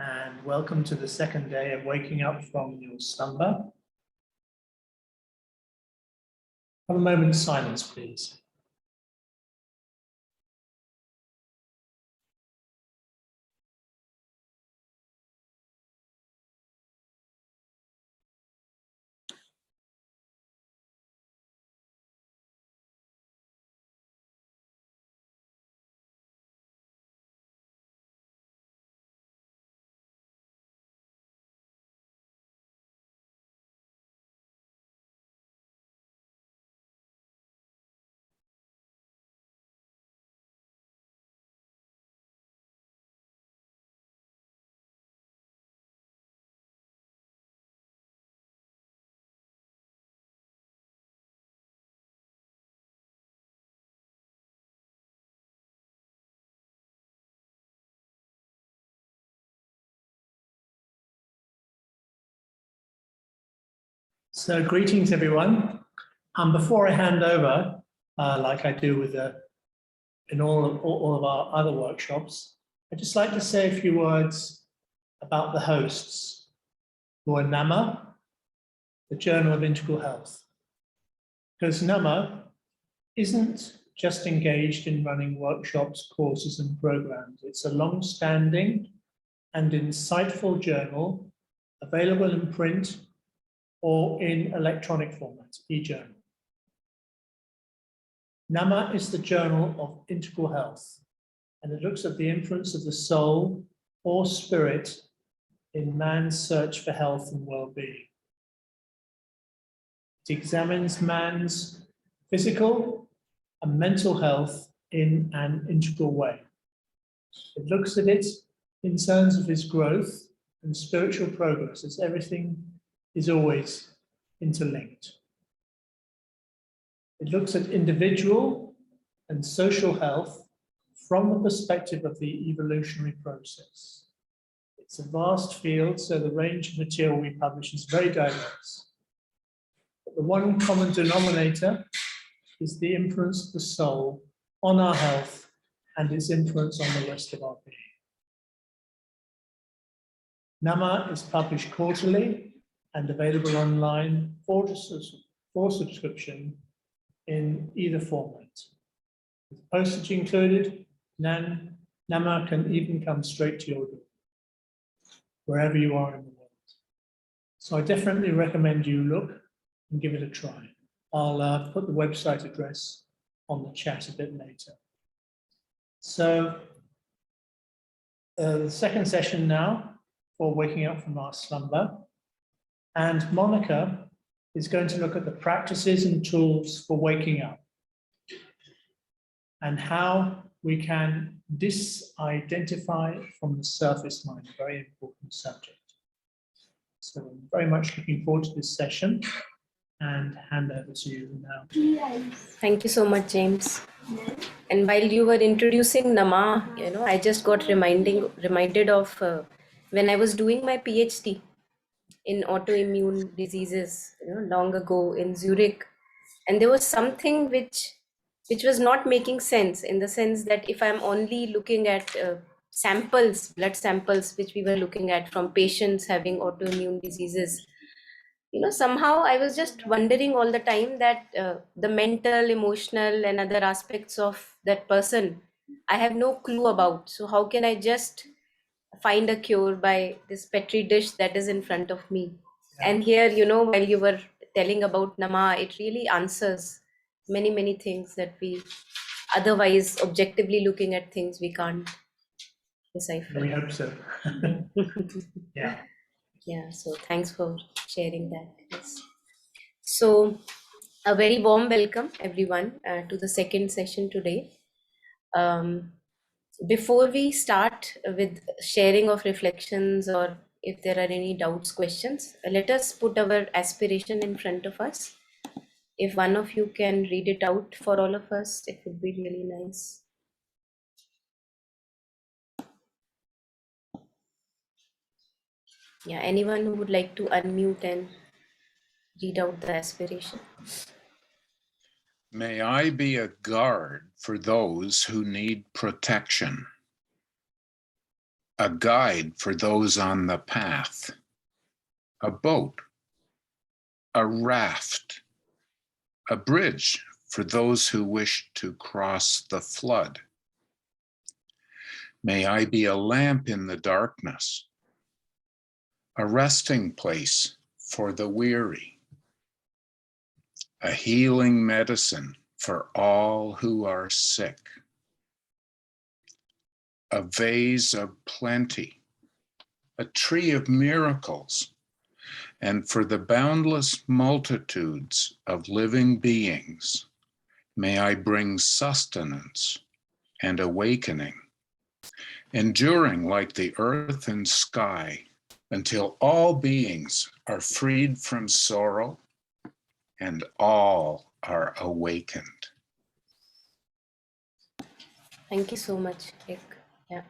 and welcome to the second day of waking up from your slumber. Have a moment of silence, please. So greetings, everyone. Before I hand over, like I do with in all of our other workshops, I'd just like to say a few words about the hosts, who are NAMAH, the Journal of Integral Health. Because NAMAH isn't just engaged in running workshops, courses, and programs. It's a long-standing and insightful journal available in print or in electronic format, e-journal. NAMAH is the Journal of Integral Health, and it looks at the influence of the soul or spirit in man's search for health and well-being. It examines man's physical and mental health in an integral way. It looks at it in terms of his growth and spiritual progress, as everything is always interlinked. It looks at individual and social health from the perspective of the evolutionary process. It's a vast field, so the range of material we publish is very diverse. But the one common denominator is the influence of the soul on our health and its influence on the rest of our being. NAMAH is published quarterly and available online for subscription in either format. With postage included, NAMAH can even come straight to your door, wherever you are in the world. So I definitely recommend you look and give it a try. I'll put the website address on the chat a bit later. So the second session now for waking up from our slumber. And Monica is going to look at the practices and tools for waking up and how we can disidentify from the surface mind, a very important subject. So I'm very much looking forward to this session and hand over to you now. Thank you so much, James. And while you were introducing NAMAH, I just got reminded of when I was doing my PhD in autoimmune diseases, long ago in Zurich, and there was something which was not making sense, in the sense that if I'm only looking at blood samples, which we were looking at from patients having autoimmune diseases, somehow I was just wondering all the time that the mental, emotional, and other aspects of that person, I have no clue about. So how can I just find a cure by this petri dish that is in front of me? Yeah. And here, while you were telling about NAMAH, it really answers many things that we otherwise, objectively looking at things, we can't decipher. We hope so. Yeah. Yeah, so thanks for sharing that. Yes. So a very warm welcome, everyone, to the second session today. Before we start with sharing of reflections, or if there are any doubts, questions, let us put our aspiration in front of us. If one of you can read it out for all of us, it would be really nice. Yeah, anyone who would like to unmute and read out the aspiration. May I be a guard for those who need protection. a guide for those on the path, a boat, a raft, a bridge for those who wish to cross the flood. May I be a lamp in the darkness, a resting place for the weary, a healing medicine for all who are sick, a vase of plenty, a tree of miracles, and for the boundless multitudes of living beings, may I bring sustenance and awakening, enduring like the earth and sky, until all beings are freed from sorrow and all are awakened. Thank you so much, Rick. Yeah.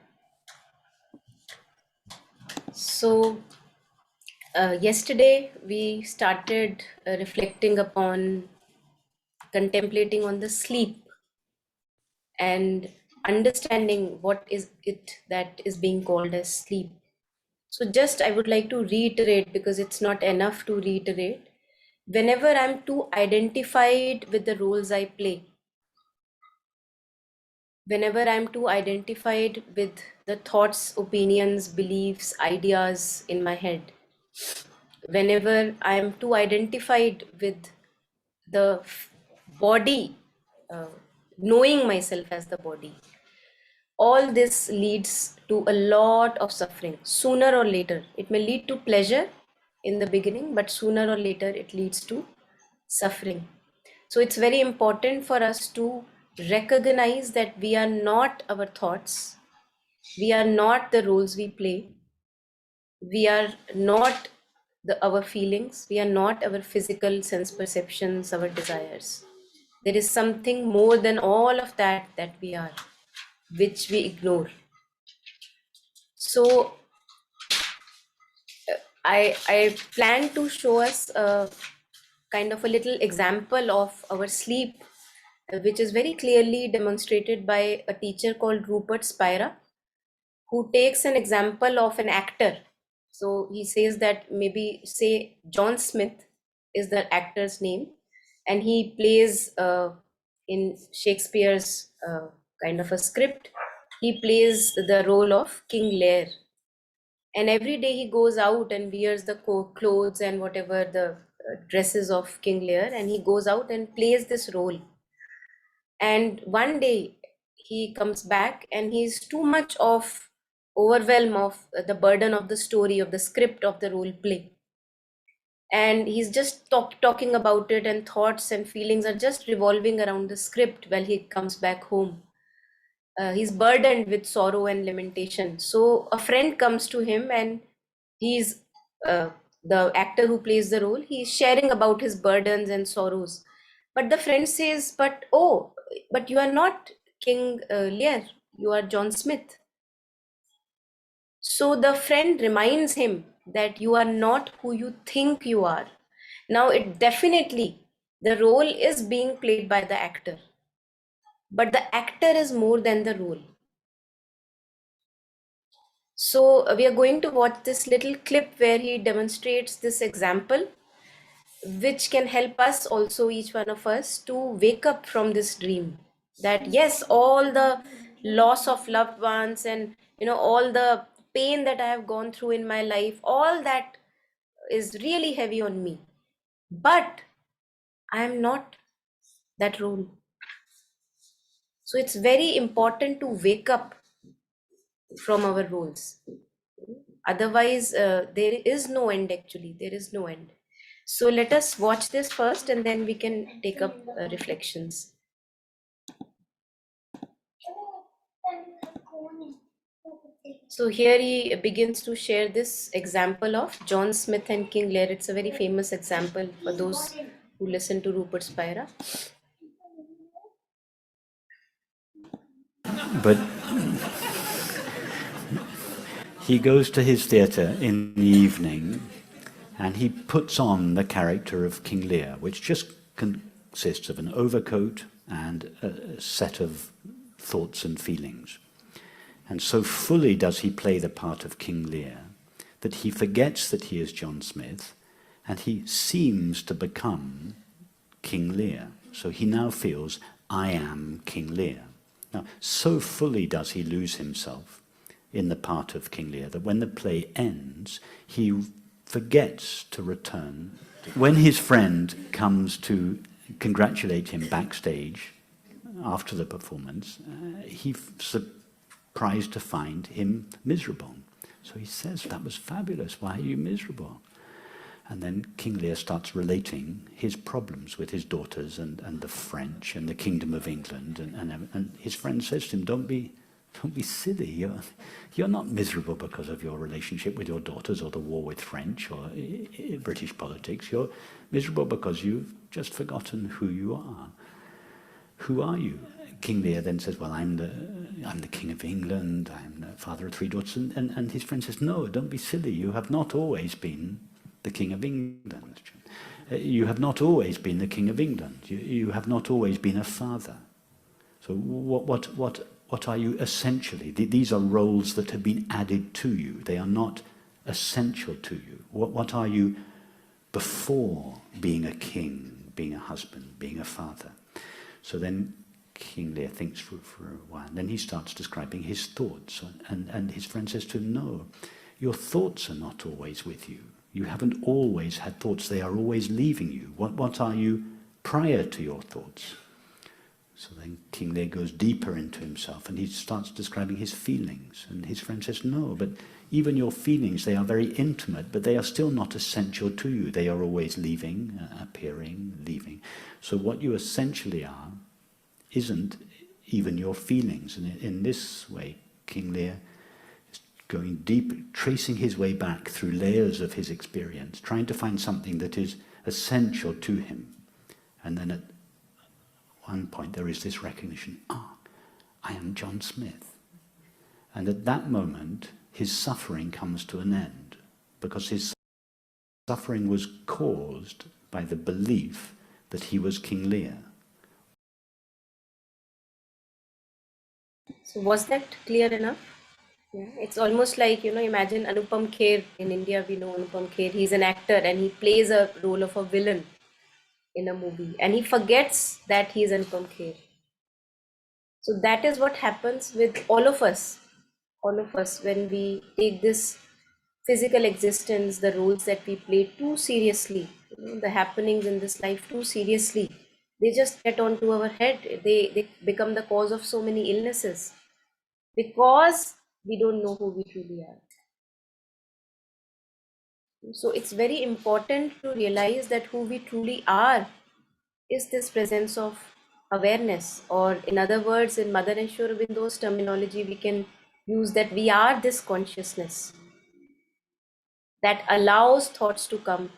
So, yesterday we started reflecting upon contemplating on the sleep and understanding what is it that is being called as sleep. So just I would like to reiterate, because it's not enough to reiterate, whenever I'm too identified with the roles I play, whenever I'm too identified with the thoughts, opinions, beliefs, ideas in my head, whenever I'm too identified with the body, knowing myself as the body, all this leads to a lot of suffering. Sooner or later, it may lead to pleasure in the beginning, but sooner or later it leads to suffering. So it's very important for us to recognize that we are not our thoughts, we are not the roles we play, we are not our feelings, we are not our physical sense perceptions, our desires. There is something more than all of that that we are, which we ignore. So I plan to show us a kind of a little example of our sleep, which is very clearly demonstrated by a teacher called Rupert Spira, who takes an example of an actor. So he says that maybe say John Smith is the actor's name, and he plays in Shakespeare's kind of a script, he plays the role of King Lear. And every day he goes out and wears the clothes and whatever the dresses of King Lear, and he goes out and plays this role. And one day he comes back and he's too much of overwhelmed of the burden of the story, of the script of the role play, and he's just talking about it, and thoughts and feelings are just revolving around the script while he comes back home. He's burdened with sorrow and lamentation. So a friend comes to him, and he's the actor who plays the role, he's sharing about his burdens and sorrows. But the friend says, but you are not King Lear, you are John Smith. So the friend reminds him that you are not who you think you are. Now it definitely, the role is being played by the actor, but the actor is more than the role. So we are going to watch this little clip where he demonstrates this example, which can help us also, each one of us, to wake up from this dream that yes, all the loss of loved ones and all the pain that I have gone through in my life, all that is really heavy on me, but I am not that role. So it's very important to wake up from our roles. Otherwise, there is no end, actually. There is no end. So let us watch this first, and then we can take up reflections. So here he begins to share this example of John Smith and King Lear. It's a very famous example for those who listen to Rupert Spira. But he goes to his theatre in the evening and he puts on the character of King Lear, which just consists of an overcoat and a set of thoughts and feelings. And so fully does he play the part of King Lear that he forgets that he is John Smith, and he seems to become King Lear. So he now feels, I am King Lear. Now, so fully does he lose himself in the part of King Lear that when the play ends, he forgets to return. When his friend comes to congratulate him backstage after the performance, he's surprised to find him miserable. So he says, that was fabulous, why are you miserable? And then King Lear starts relating his problems with his daughters and the French and the Kingdom of England. And his friend says to him, don't be silly. You're not miserable because of your relationship with your daughters or the war with French or British politics. You're miserable because you've just forgotten who you are. Who are you? King Lear then says, well, I'm the King of England. I'm the father of 3 daughters. And his friend says, no, don't be silly. You have not always been the King of England. You have not always been the King of England. You have not always been a father. So what are you essentially? These are roles that have been added to you. They are not essential to you. What are you before being a king, being a husband, being a father? So then King Lear thinks for a while. Then he starts describing his thoughts. And his friend says to him, no, your thoughts are not always with you. You haven't always had thoughts. They are always leaving you. What are you prior to your thoughts? So then King Lear goes deeper into himself and he starts describing his feelings. And his friend says, no, but even your feelings, they are very intimate, but they are still not essential to you. They are always leaving, appearing, leaving. So what you essentially are isn't even your feelings. And in this way, King Lear is going deep, tracing his way back through layers of his experience, trying to find something that is essential to him. And then at one point there is this recognition, I am John Smith. And at that moment, his suffering comes to an end, because his suffering was caused by the belief that he was King Lear. So was that clear enough? Yeah, it's almost like, imagine Anupam Kher. In India, we know Anupam Kher. He's an actor and he plays a role of a villain in a movie. And he forgets that he's Anupam Kher. So that is what happens with all of us. All of us, when we take this physical existence, the roles that we play too seriously, the happenings in this life too seriously, they just get onto our head. They become the cause of so many illnesses, because we don't know who we truly are. So it's very important to realize that who we truly are is this presence of awareness, or in other words, in Mother and Sri Aurobindo's terminology, we can use that we are this consciousness that allows thoughts to come,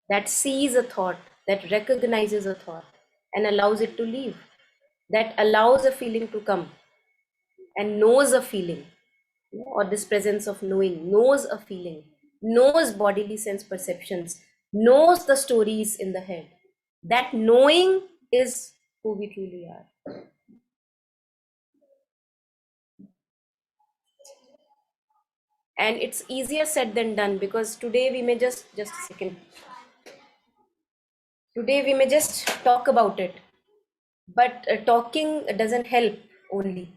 that sees a thought, that recognizes a thought and allows it to leave, that allows a feeling to come and knows a feeling, or this presence of knowing, knows a feeling, knows bodily sense perceptions, knows the stories in the head. That knowing is who we truly are. And it's easier said than done, because today we may just a second. Today we may just talk about it, but talking doesn't help only.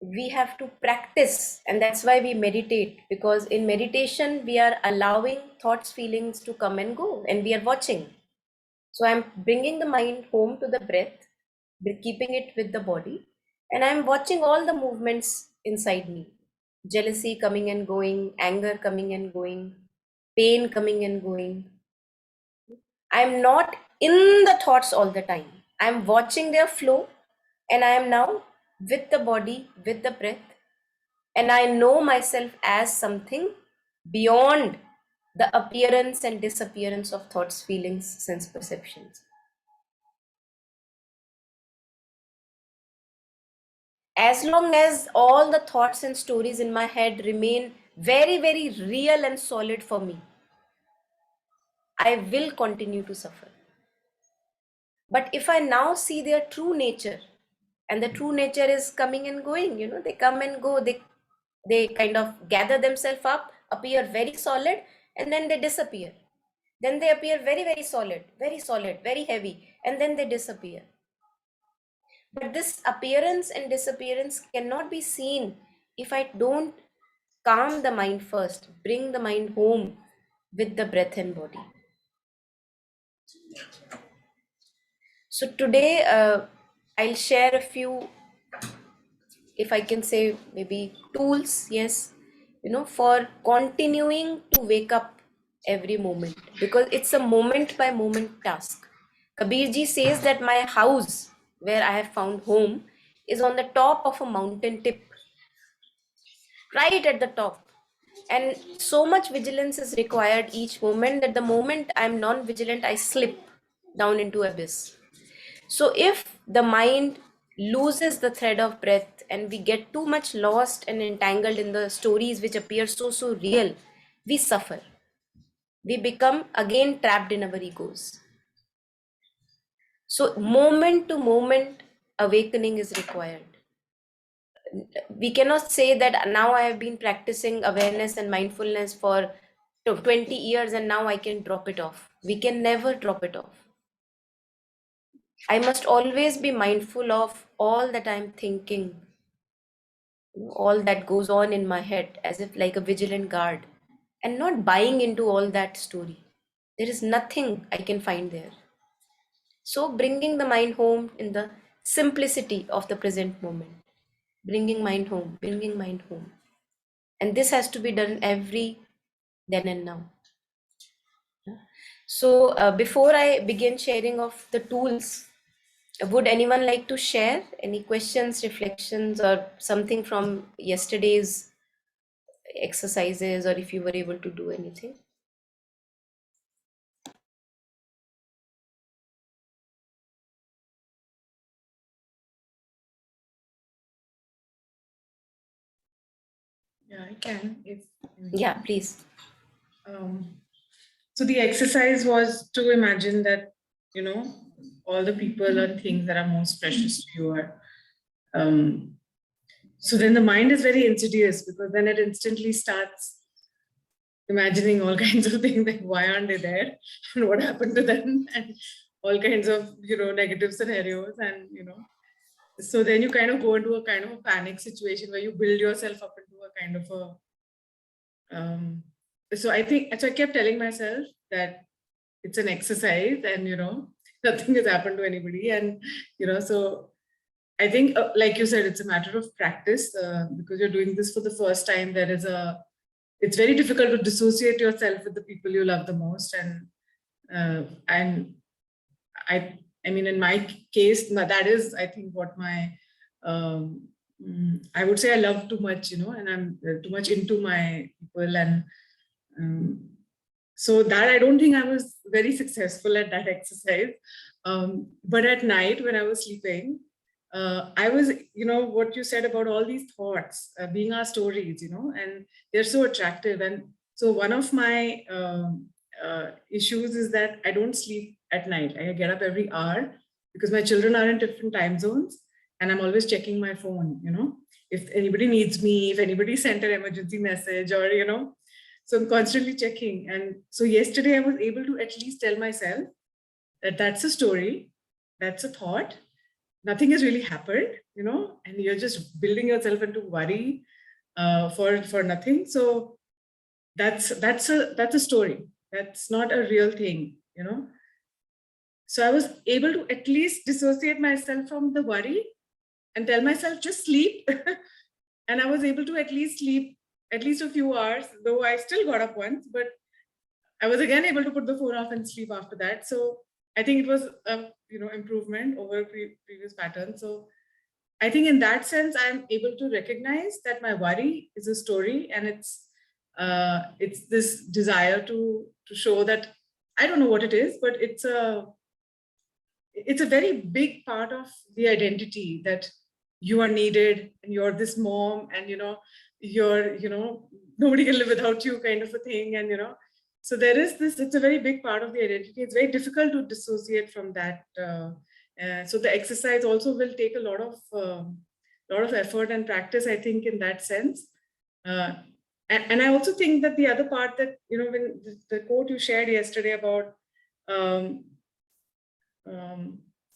We have to practice, and that's why we meditate, because in meditation we are allowing thoughts, feelings to come and go, and we are watching. So I'm bringing the mind home to the breath, keeping it with the body, and I'm watching all the movements inside me. Jealousy coming and going, anger coming and going, pain coming and going. I'm not in the thoughts all the time. I'm watching their flow, and I am now with the body, with the breath, and I know myself as something beyond the appearance and disappearance of thoughts, feelings, sense perceptions. As long as all the thoughts and stories in my head remain very, very real and solid for me, I will continue to suffer. But if I now see their true nature, and the true nature is coming and going, they come and go, they They kind of gather themselves up, appear very solid, and then they disappear. Then they appear very, very solid, very heavy, and then they disappear. But this appearance and disappearance cannot be seen if I don't calm the mind first, bring the mind home with the breath and body. So today I'll share a few, if I can say, maybe tools, yes, for continuing to wake up every moment, because it's a moment by moment task. Kabir ji says that my house, where I have found home, is on the top of a mountain tip, right at the top. And so much vigilance is required each moment that the moment I'm non-vigilant, I slip down into abyss. So if the mind loses the thread of breath and we get too much lost and entangled in the stories which appear so real, we suffer. We become again trapped in our egos. So moment to moment awakening is required. We cannot say that now I have been practicing awareness and mindfulness for 20 years and now I can drop it off. We can never drop it off. I must always be mindful of all that I'm thinking, all that goes on in my head, as if like a vigilant guard, and not buying into all that story. There is nothing I can find there. So bringing the mind home in the simplicity of the present moment, bringing mind home. And this has to be done every then and now. So before I begin sharing of the tools, would anyone like to share any questions, reflections, or something from yesterday's exercises, or if you were able to do anything? Yeah, I can. Yeah, please. So the exercise was to imagine that, all the people and things that are most precious to you are. So then the mind is very insidious, because then it instantly starts imagining all kinds of things, like why aren't they there and what happened to them, and all kinds of, negative scenarios. And, so then you kind of go into a kind of a panic situation where you build yourself up into a kind of a, so I kept telling myself that it's an exercise and, nothing has happened to anybody. And, so I think, like you said, it's a matter of practice, because you're doing this for the first time. It's very difficult to dissociate yourself with the people you love the most. And I mean, in my case, that is, I think, what my, I would say I love too much, and I'm too much into my people. And so that I don't think I was very successful at that exercise. But at night when I was sleeping, I was, what you said about all these thoughts being our stories, and they're so attractive. And so one of my issues is that I don't sleep at night. I get up every hour because my children are in different time zones, and I'm always checking my phone, if anybody needs me, if anybody sent an emergency message, or, so I'm constantly checking. And so yesterday I was able to at least tell myself that that's a story, that's a thought, nothing has really happened, and you're just building yourself into worry for nothing. So that's a story. That's not a real thing, So I was able to at least dissociate myself from the worry and tell myself, just sleep. And I was able to at least sleep at least a few hours, though I still got up once, but I was again able to put the phone off and sleep after that. So I think it was a improvement over previous patterns. So I think in that sense, I'm able to recognize that my worry is a story, and it's this desire to show that I don't know what it is, but it's a very big part of the identity, that you are needed and you're this mom, and you're nobody can live without you, kind of a thing. And so there is this, it's a very big part of the identity. It's very difficult to dissociate from that. So the exercise also will take a lot of effort and practice, I think, in that sense. And I also think that the other part that, you know, when the quote you shared yesterday about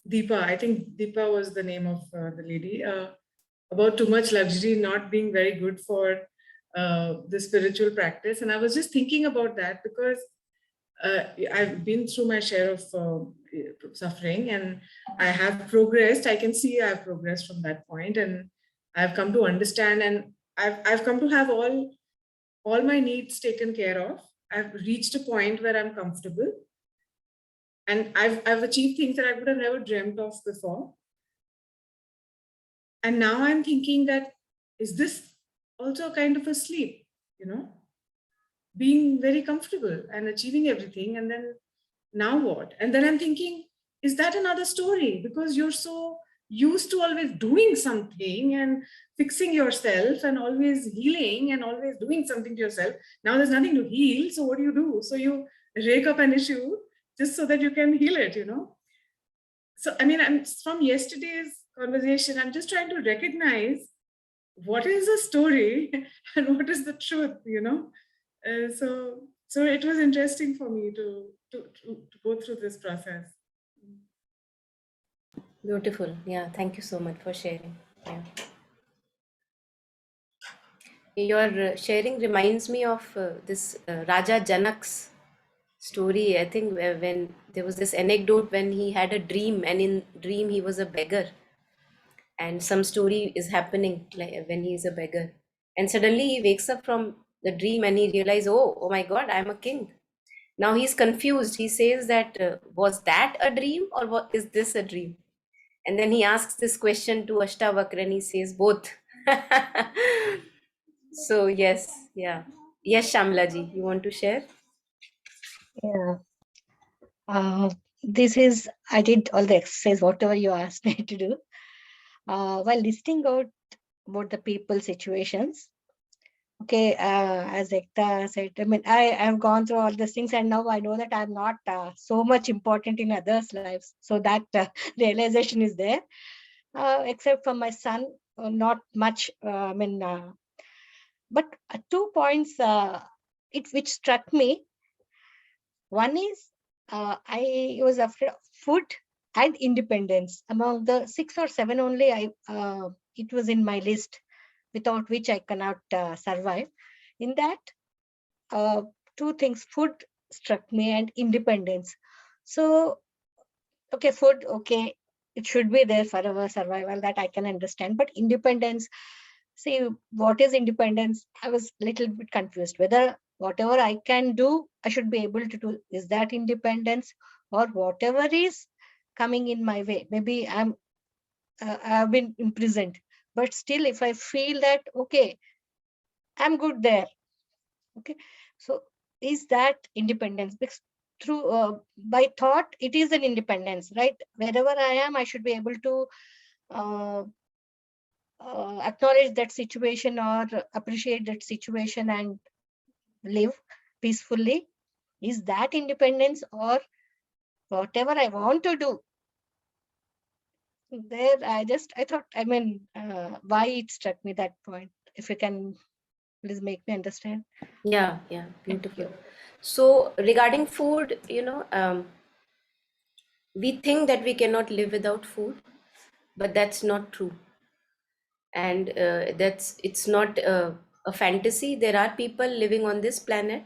Deepa, I think Deepa was the name of the lady, about too much luxury not being very good for the spiritual practice. And I was just thinking about that because I've been through my share of suffering, and I have progressed. I can see I've progressed from that point, and I've come to understand, and I've come to have all my needs taken care of. I've reached a point where I'm comfortable, and I've achieved things that I would have never dreamt of before. And now I'm thinking that, is this also kind of a sleep, you know, being very comfortable and achieving everything, and then now what? And then I'm thinking, is that another story? Because you're so used to always doing something and fixing yourself and always healing and always doing something to yourself. Now there's nothing to heal. So what do? So you rake up an issue just so that you can heal it, you know? So, I mean, I'm from yesterday's conversation, I'm just trying to recognize what is the story and what is the truth, you know? So it was interesting for me to go through this process. Beautiful. Yeah, thank you so much for sharing. Yeah. Your sharing reminds me of this Raja Janak's story. I think when there was this anecdote when he had a dream, and in dream he was a beggar, and some story is happening like when he is a beggar, and suddenly he wakes up from the dream and he realizes, oh my God, I'm a king. Now he's confused. He says that was that a dream or what is this a dream? And then he asks this question to Ashtavakra and he says both. So yes, yeah. Yes, Shamlaji, you want to share? Yeah. I did all the exercise, whatever you asked me to do. While listing out about the people situations, okay, as Ekta said, I mean, I have gone through all these things, and now I know that I'm not so much important in others' lives. So that realization is there, except for my son, not much. But 2 points which struck me. One is I was afraid of food and independence. Among the 6 or 7 only, it was in my list, without which I cannot survive. In that, 2 things, food struck me and independence. So, okay, food, okay, it should be there for our survival, that I can understand. But independence, see, what is independence? I was a little bit confused whether whatever I can do, I should be able to do. Is that independence, or whatever is coming in my way? Maybe I've been imprisoned, but still, if I feel that, okay, I'm good there. Okay, so is that independence? Because through by thought, it is an independence, right? Wherever I am, I should be able to acknowledge that situation or appreciate that situation and live peacefully. Is that independence, or whatever I want to do? There, I thought, I mean, why it struck me that point. If you can please make me understand. Yeah, Thank beautiful. you. So regarding food, we think that we cannot live without food, but that's not true. And it's not a fantasy. There are people living on this planet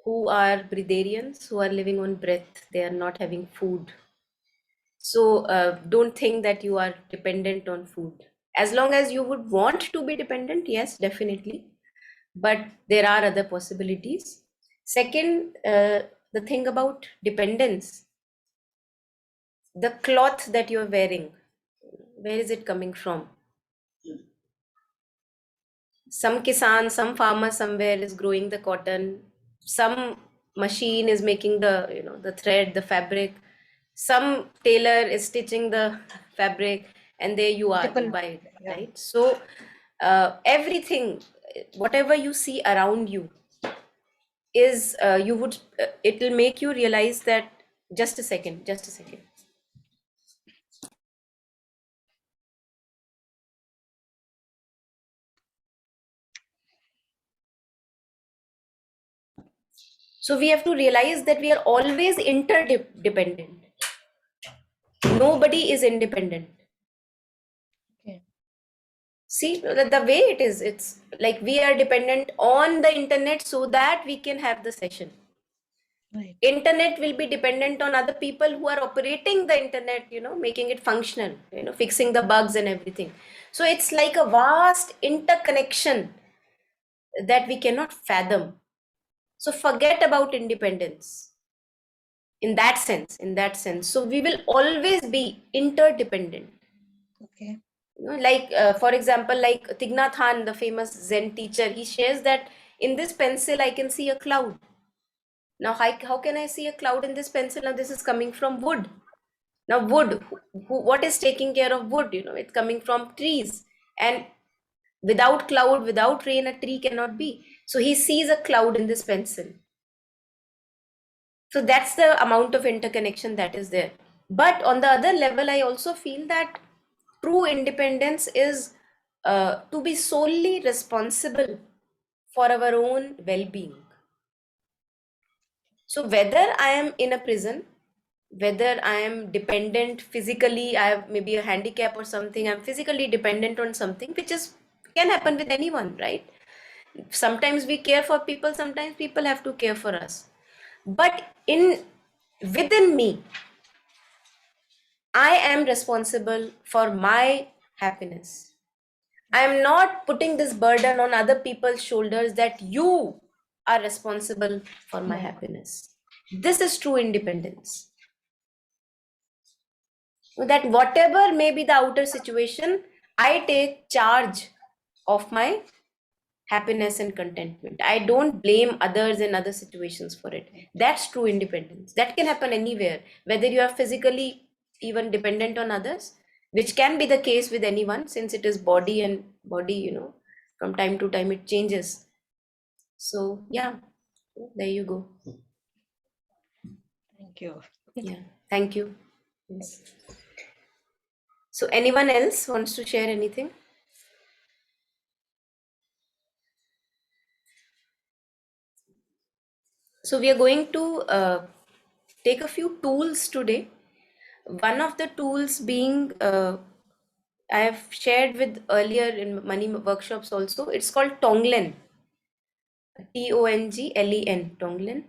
who are breatharians, who are living on breath. They are not having food. So don't think that you are dependent on food. As long as you would want to be dependent, yes, definitely. But there are other possibilities. Second, the thing about dependence, the cloth that you're wearing, where is it coming from? Some kisan, some farmer somewhere is growing the cotton, some machine is making the thread, the fabric, some tailor is stitching the fabric, and there you are, you buy it, Yeah. right? So everything, whatever you see around you is it will make you realize that, just a second. So we have to realize that we are always interdependent. Nobody is independent. Okay. See, the way it is, it's like we are dependent on the internet so that we can have the session. Right. Internet will be dependent on other people who are operating the internet, making it functional, fixing the bugs and everything. So it's like a vast interconnection that we cannot fathom. So forget about independence in that sense. So we will always be interdependent. Okay. Like for example, like Thich Nhat Hanh, the famous Zen teacher, he shares that in this pencil I can see a cloud. Now how can I see a cloud in this pencil? Now this is coming from wood. Now wood, what is taking care of wood? It's coming from trees, and without cloud, without rain, a tree cannot be. So he sees a cloud in this pencil. So that's the amount of interconnection that is there. But on the other level, I also feel that true independence is to be solely responsible for our own well-being. So whether I am in a prison, whether I am dependent physically, I have maybe a handicap or something, I'm physically dependent on something, which can happen with anyone, right? Sometimes we care for people, sometimes people have to care for us. But within me, I am responsible for my happiness. I am not putting this burden on other people's shoulders that you are responsible for my happiness. This is true independence. That whatever may be the outer situation, I take charge of my happiness and contentment. I don't blame others in other situations for it. That's true independence. That can happen anywhere, whether you are physically even dependent on others, which can be the case with anyone, since it is body and body, from time to time it changes. So yeah, there you go. Thank you. Yeah, thank you. Yes. So anyone else wants to share anything? So we are going to take a few tools today. One of the tools being, I have shared with earlier in money workshops also, it's called Tonglen. Tonglen, Tonglen.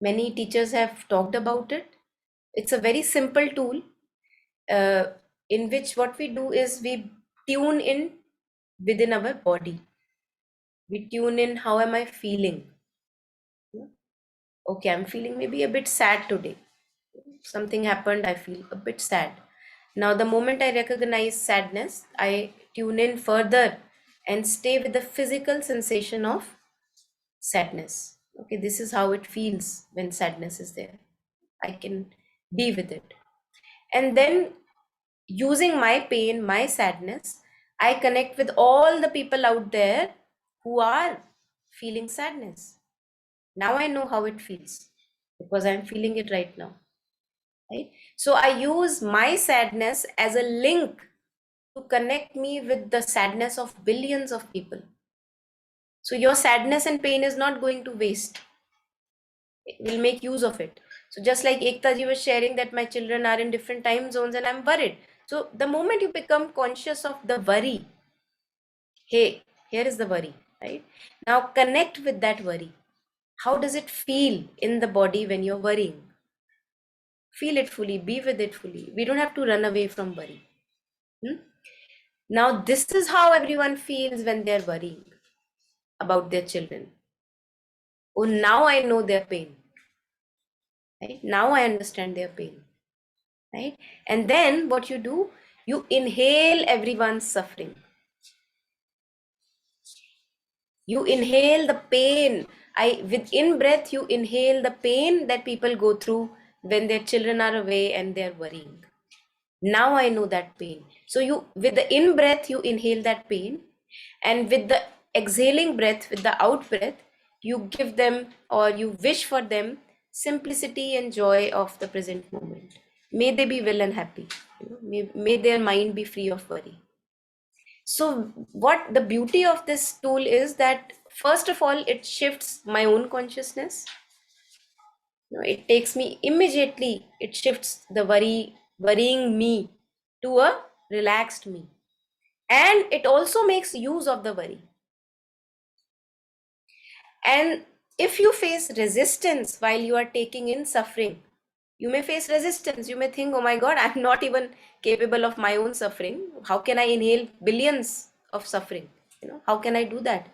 Many teachers have talked about it. It's a very simple tool in which what we do is we tune in within our body. We tune in, how am I feeling? Okay, I'm feeling maybe a bit sad today. Something happened, I feel a bit sad. Now, the moment I recognize sadness, I tune in further and stay with the physical sensation of sadness. Okay, this is how it feels when sadness is there. I can be with it. And then, using my pain, my sadness, I connect with all the people out there who are feeling sadness. Now I know how it feels because I'm feeling it right now. Right? So I use my sadness as a link to connect me with the sadness of billions of people. So your sadness and pain is not going to waste. We'll make use of it. So just like Ekta ji was sharing that my children are in different time zones and I'm worried. So the moment you become conscious of the worry, hey, here is the worry, right? Now connect with that worry. How does it feel in the body when you're worrying? Feel it fully, be with it fully. We don't have to run away from worry. Now, this is how everyone feels when they're worrying about their children. Oh, now I know their pain. Right? Now I understand their pain. Right? And then what you do, you inhale everyone's suffering. You inhale the pain. With in-breath, you inhale the pain that people go through when their children are away and they're worrying. Now I know that pain. So with the in-breath, you inhale that pain. And with the exhaling breath, with the out-breath, you give them or you wish for them simplicity and joy of the present moment. May they be well and happy. May their mind be free of worry. So what the beauty of this tool is that, first of all, it shifts my own consciousness. It takes me immediately, it shifts the worrying me to a relaxed me. And it also makes use of the worry. And if you face resistance while you are taking in suffering, you may face resistance. You may think, oh my God, I'm not even capable of my own suffering. How can I inhale billions of suffering? How can I do that?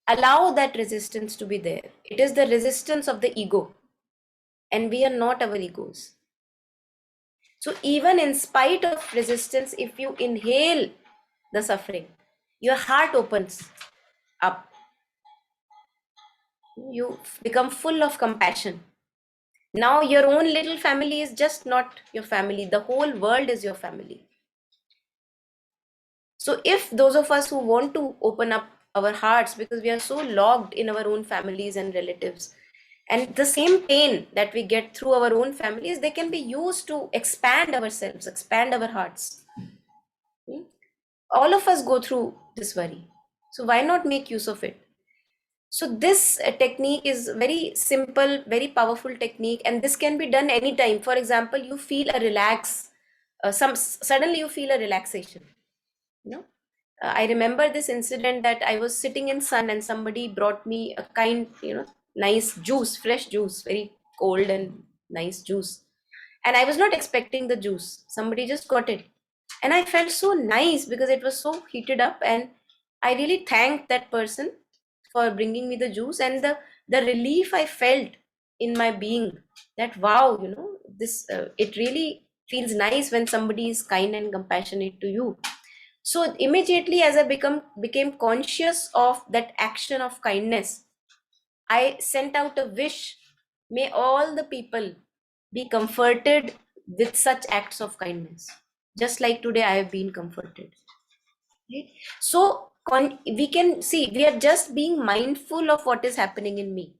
Allow that resistance to be there. It is the resistance of the ego, and we are not our egos. So even in spite of resistance, if you inhale the suffering, your heart opens up. You become full of compassion. Now your own little family is just not your family. The whole world is your family. So if those of us who want to open up our hearts, because we are so logged in our own families and relatives, and the same pain that we get through our own families, they can be used to expand ourselves, expand our hearts. All of us go through this worry. So why not make use of it? So this technique is very simple, very powerful technique, and this can be done anytime. For example, you feel a suddenly you feel a relaxation. I remember this incident that I was sitting in sun and somebody brought me a nice juice, fresh juice, very cold and nice juice. And I was not expecting the juice. Somebody just got it. And I felt so nice because it was so heated up. And I really thanked that person for bringing me the juice, and the relief I felt in my being, that wow, this it really feels nice when somebody is kind and compassionate to you. So immediately as I became conscious of that action of kindness, I sent out a wish, may all the people be comforted with such acts of kindness, just like today I have been comforted. Right? So we can see, we are just being mindful of what is happening in me.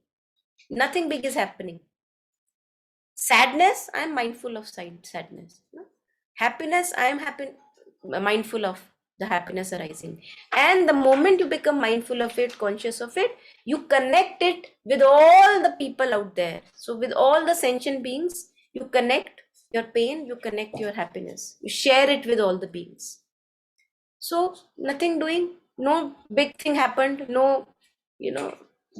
Nothing big is happening. Sadness, I am mindful of sadness. Happiness, I am mindful of the happiness arising. And the moment you become mindful of it, conscious of it, you connect it with all the people out there. So with all the sentient beings, you connect your pain, you connect your happiness, you share it with all the beings. So nothing doing, no big thing happened, no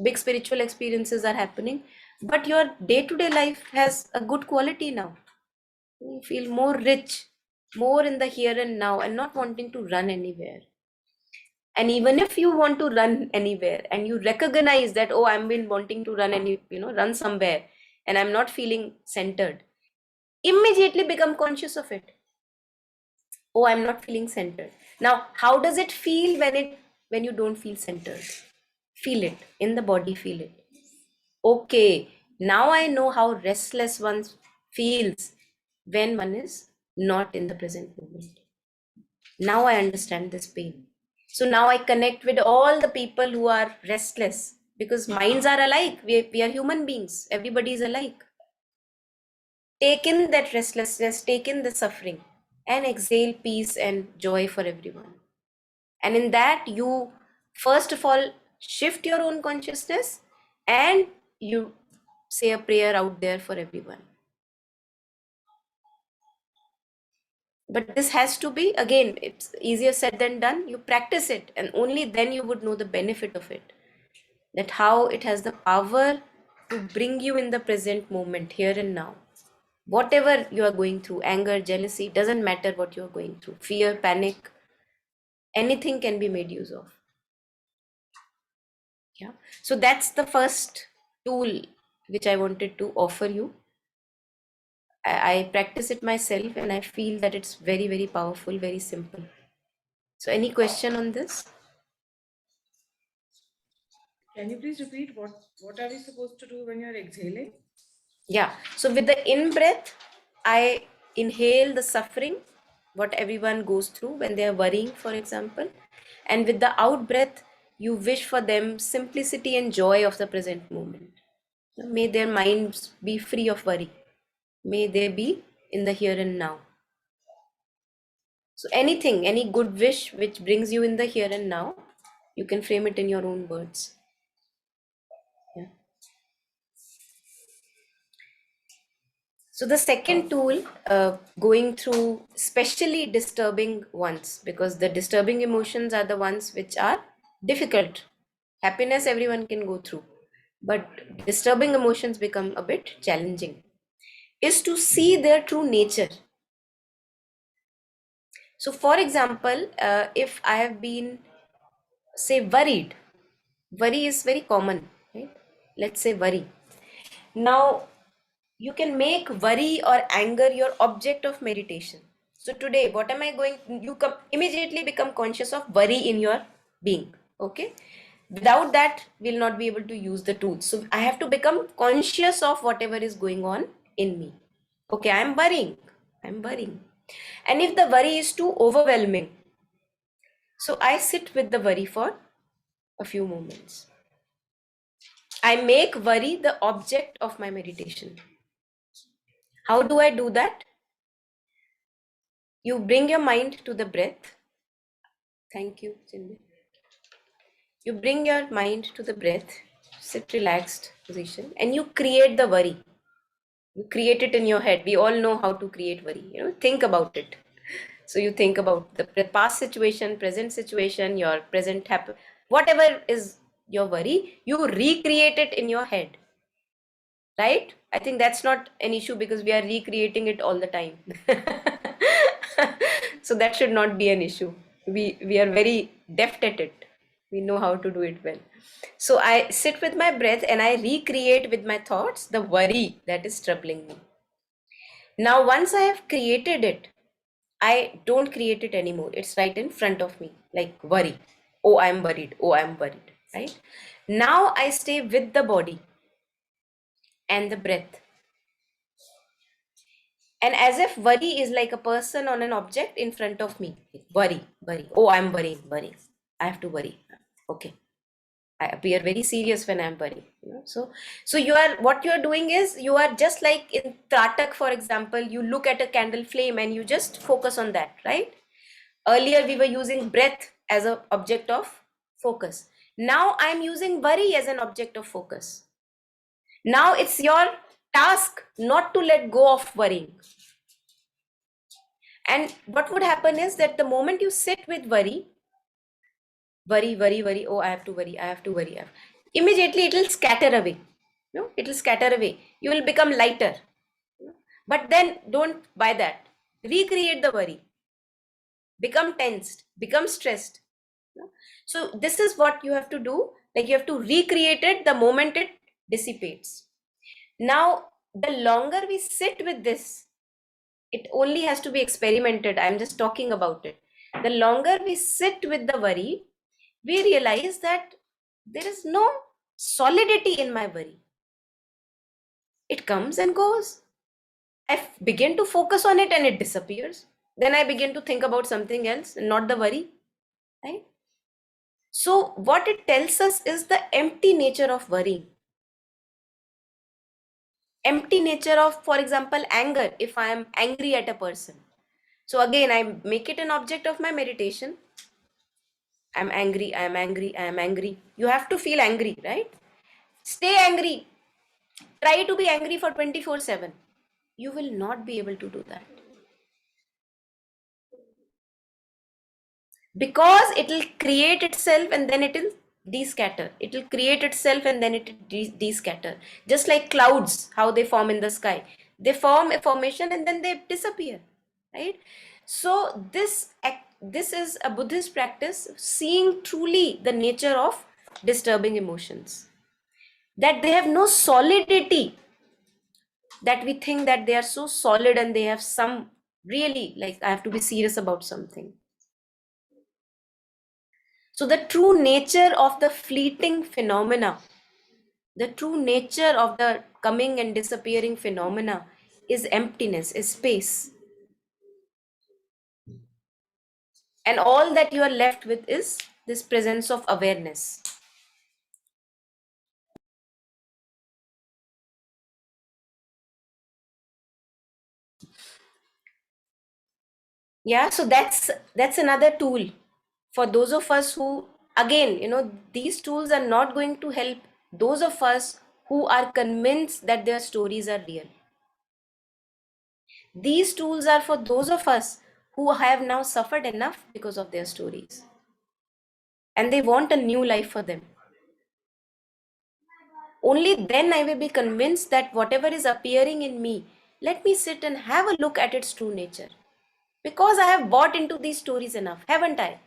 big spiritual experiences are happening, but your day-to-day life has a good quality now. You feel more rich, more in the here and now, and not wanting to run anywhere. And even if you want to run anywhere and you recognize that, oh, I've been wanting to run somewhere and I'm not feeling centered, immediately become conscious of it. Oh, I'm not feeling centered. Now, how does it feel when you don't feel centered? Feel it in the body, feel it. Okay, now I know how restless one feels when one is not in the present moment. Now I understand this pain. So now I connect with all the people who are restless, because minds are alike. We are human beings. Everybody is alike. Take in that restlessness, take in the suffering, and exhale peace and joy for everyone. And in that, you first of all shift your own consciousness, and you say a prayer out there for everyone. But this has to be, again, it's easier said than done. You practice it, and only then you would know the benefit of it, that how it has the power to bring you in the present moment, here and now. Whatever you are going through, anger, jealousy, doesn't matter what you are going through, fear, panic, anything can be made use of. Yeah. So that's the first tool which I wanted to offer you. I practice it myself and I feel that it's very, very powerful, very simple. So any question on this? Can you please repeat what are we supposed to do when you're exhaling? Yeah. So with the in-breath, I inhale the suffering, what everyone goes through when they are worrying, for example. And with the out-breath, you wish for them simplicity and joy of the present moment. May their minds be free of worry. May they be in the here and now. So anything, any good wish which brings you in the here and now, you can frame it in your own words. Yeah. So the second tool, going through especially disturbing ones, because the disturbing emotions are the ones which are difficult. Happiness everyone can go through, but disturbing emotions become a bit challenging, is to see their true nature. So for example, if I have been, say, worried, worry is very common, right? Let's say worry. Now, you can make worry or anger your object of meditation. So today, what am I going, you immediately become conscious of worry in your being, okay? Without that, we'll not be able to use the tools. So I have to become conscious of whatever is going on in me. Okay, I'm worrying. And if the worry is too overwhelming, so I sit with the worry for a few moments. I make worry the object of my meditation. How do I do that? You bring your mind to the breath. Thank you, Cindy. You bring your mind to the breath, sit relaxed position, and you create the worry. You create it in your head. We all know how to create worry. Think about it. So you think about the past situation, present situation, your present happen, whatever is your worry, you recreate it in your head. Right? I think that's not an issue because we are recreating it all the time. So that should not be an issue. We are very deft at it. We know how to do it well. So I sit with my breath and I recreate with my thoughts the worry that is troubling me. Now, once I have created it, I don't create it anymore. It's right in front of me, like worry. Oh, I'm worried. Oh, I'm worried. Right? Now I stay with the body and the breath. And as if worry is like a person on an object in front of me. Worry. Oh, I'm worrying. I have to worry. Okay. I appear very serious when I'm worrying. So what you are doing is, you are just like in Tratak, for example, you look at a candle flame and you just focus on that, right? Earlier we were using breath as an object of focus. Now I'm using worry as an object of focus. Now it's your task not to let go of worrying. And what would happen is that the moment you sit with worry, oh, I have to worry. Immediately it will scatter away. It will scatter away. You will become lighter. But then don't buy that. Recreate the worry. Become tensed, become stressed. So this is what you have to do. Like, you have to recreate it the moment it dissipates. Now, the longer we sit with this, it only has to be experimented. I'm just talking about it. The longer we sit with the worry, we realize that there is no solidity in my worry. It comes and goes. I begin to focus on it and it disappears. Then I begin to think about something else, not the worry, right? So what it tells us is the empty nature of worrying. Empty nature of, for example, anger. If I am angry at a person, so again, I make it an object of my meditation. I'm angry. You have to feel angry, right? Stay angry. Try to be angry for 24/7. You will not be able to do that. Because it will create itself and then it will descatter. It will create itself and then it will descatter. Just like clouds, how they form in the sky. They form a formation and then they disappear, right? So this is a Buddhist practice, seeing truly the nature of disturbing emotions. That they have no solidity, that we think that they are so solid and they have some, really, like, I have to be serious about something. So the true nature of the fleeting phenomena, the true nature of the coming and disappearing phenomena is emptiness, is space. And all that you are left with is this presence of awareness. Yeah, so that's another tool for those of us who, again, these tools are not going to help those of us who are convinced that their stories are real. These tools are for those of us who have now suffered enough because of their stories. And they want a new life for them. Only then I will be convinced that whatever is appearing in me, let me sit and have a look at its true nature. Because I have bought into these stories enough, haven't I?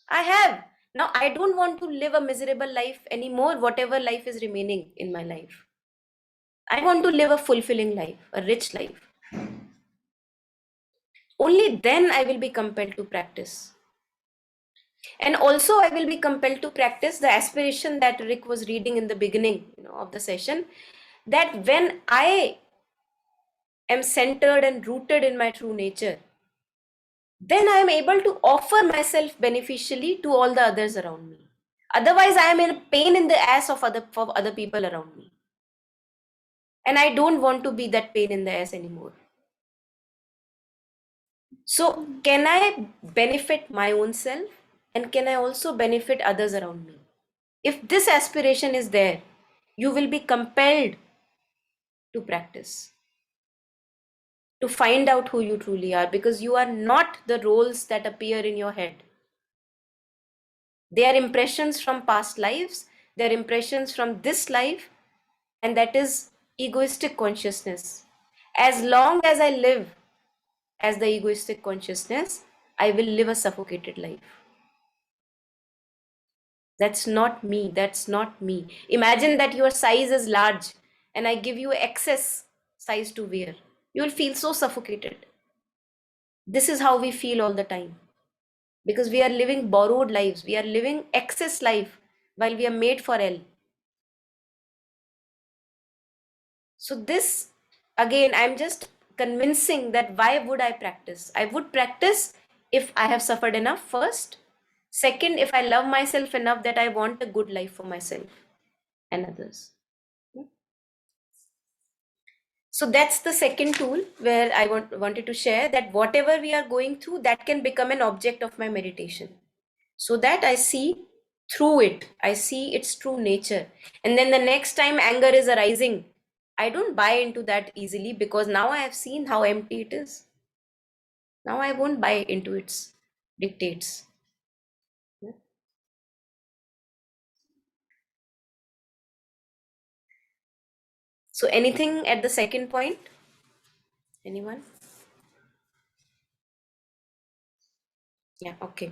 I have. Now I don't want to live a miserable life anymore, whatever life is remaining in my life. I want to live a fulfilling life, a rich life. Only then I will be compelled to practice. And also I will be compelled to practice the aspiration that Rick was reading in the beginning, of the session, that when I am centered and rooted in my true nature, then I am able to offer myself beneficially to all the others around me. Otherwise, I am in a pain in the ass for other people around me. And I don't want to be that pain in the ass anymore. So can I benefit my own self? And can I also benefit others around me? If this aspiration is there, you will be compelled to practice, to find out who you truly are, because you are not the roles that appear in your head. They are impressions from past lives, they are impressions from this life, and that is egoistic consciousness. As long as I live as the egoistic consciousness, I will live a suffocated life. That's not me. That's not me. Imagine that your size is large and I give you excess size to wear. You will feel so suffocated. This is how we feel all the time, because we are living borrowed lives. We are living excess life while we are made for L. So this, again, I'm just convincing that why would I practice? I would practice if I have suffered enough first. Second, if I love myself enough that I want a good life for myself and others. So that's the second tool where I wanted to share that whatever we are going through, that can become an object of my meditation. So that I see through it, I see its true nature. And then the next time anger is arising, I don't buy into that easily, because now I have seen how empty it is. Now I won't buy into its dictates. So anything at the second point? Anyone? Yeah, okay.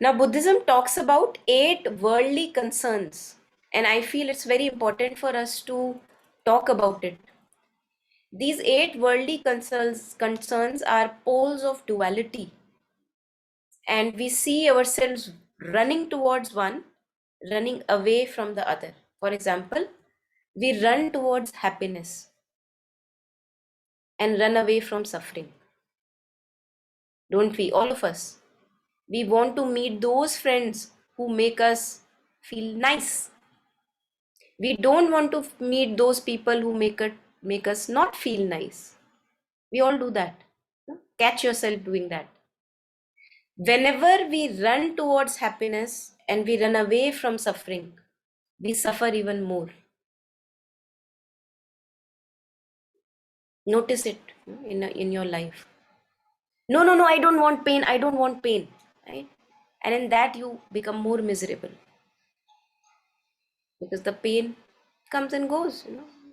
Now Buddhism talks about 8 worldly concerns, and I feel it's very important for us to talk about it. These 8 worldly concerns are poles of duality, and we see ourselves running towards one, running away from the other. For example, we run towards happiness and run away from suffering. Don't we? All of us. We want to meet those friends who make us feel nice. We don't want to meet those people who make us not feel nice. We all do that. Catch yourself doing that. Whenever we run towards happiness and we run away from suffering, we suffer even more. Notice it in your life. No, I don't want pain. I don't want pain. Right? And in that you become more miserable, because the pain comes and goes.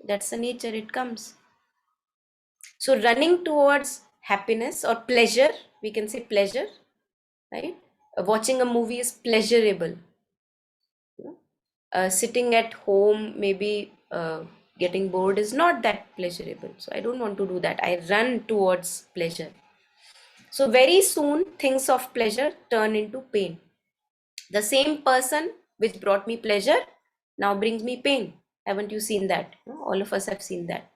That's the nature, it comes. So running towards happiness or pleasure, we can say pleasure, right? Watching a movie is pleasurable. Sitting at home, maybe getting bored is not that pleasurable. So I don't want to do that. I run towards pleasure. So very soon things of pleasure turn into pain. The same person which brought me pleasure now brings me pain. Haven't you seen that? All of us have seen that.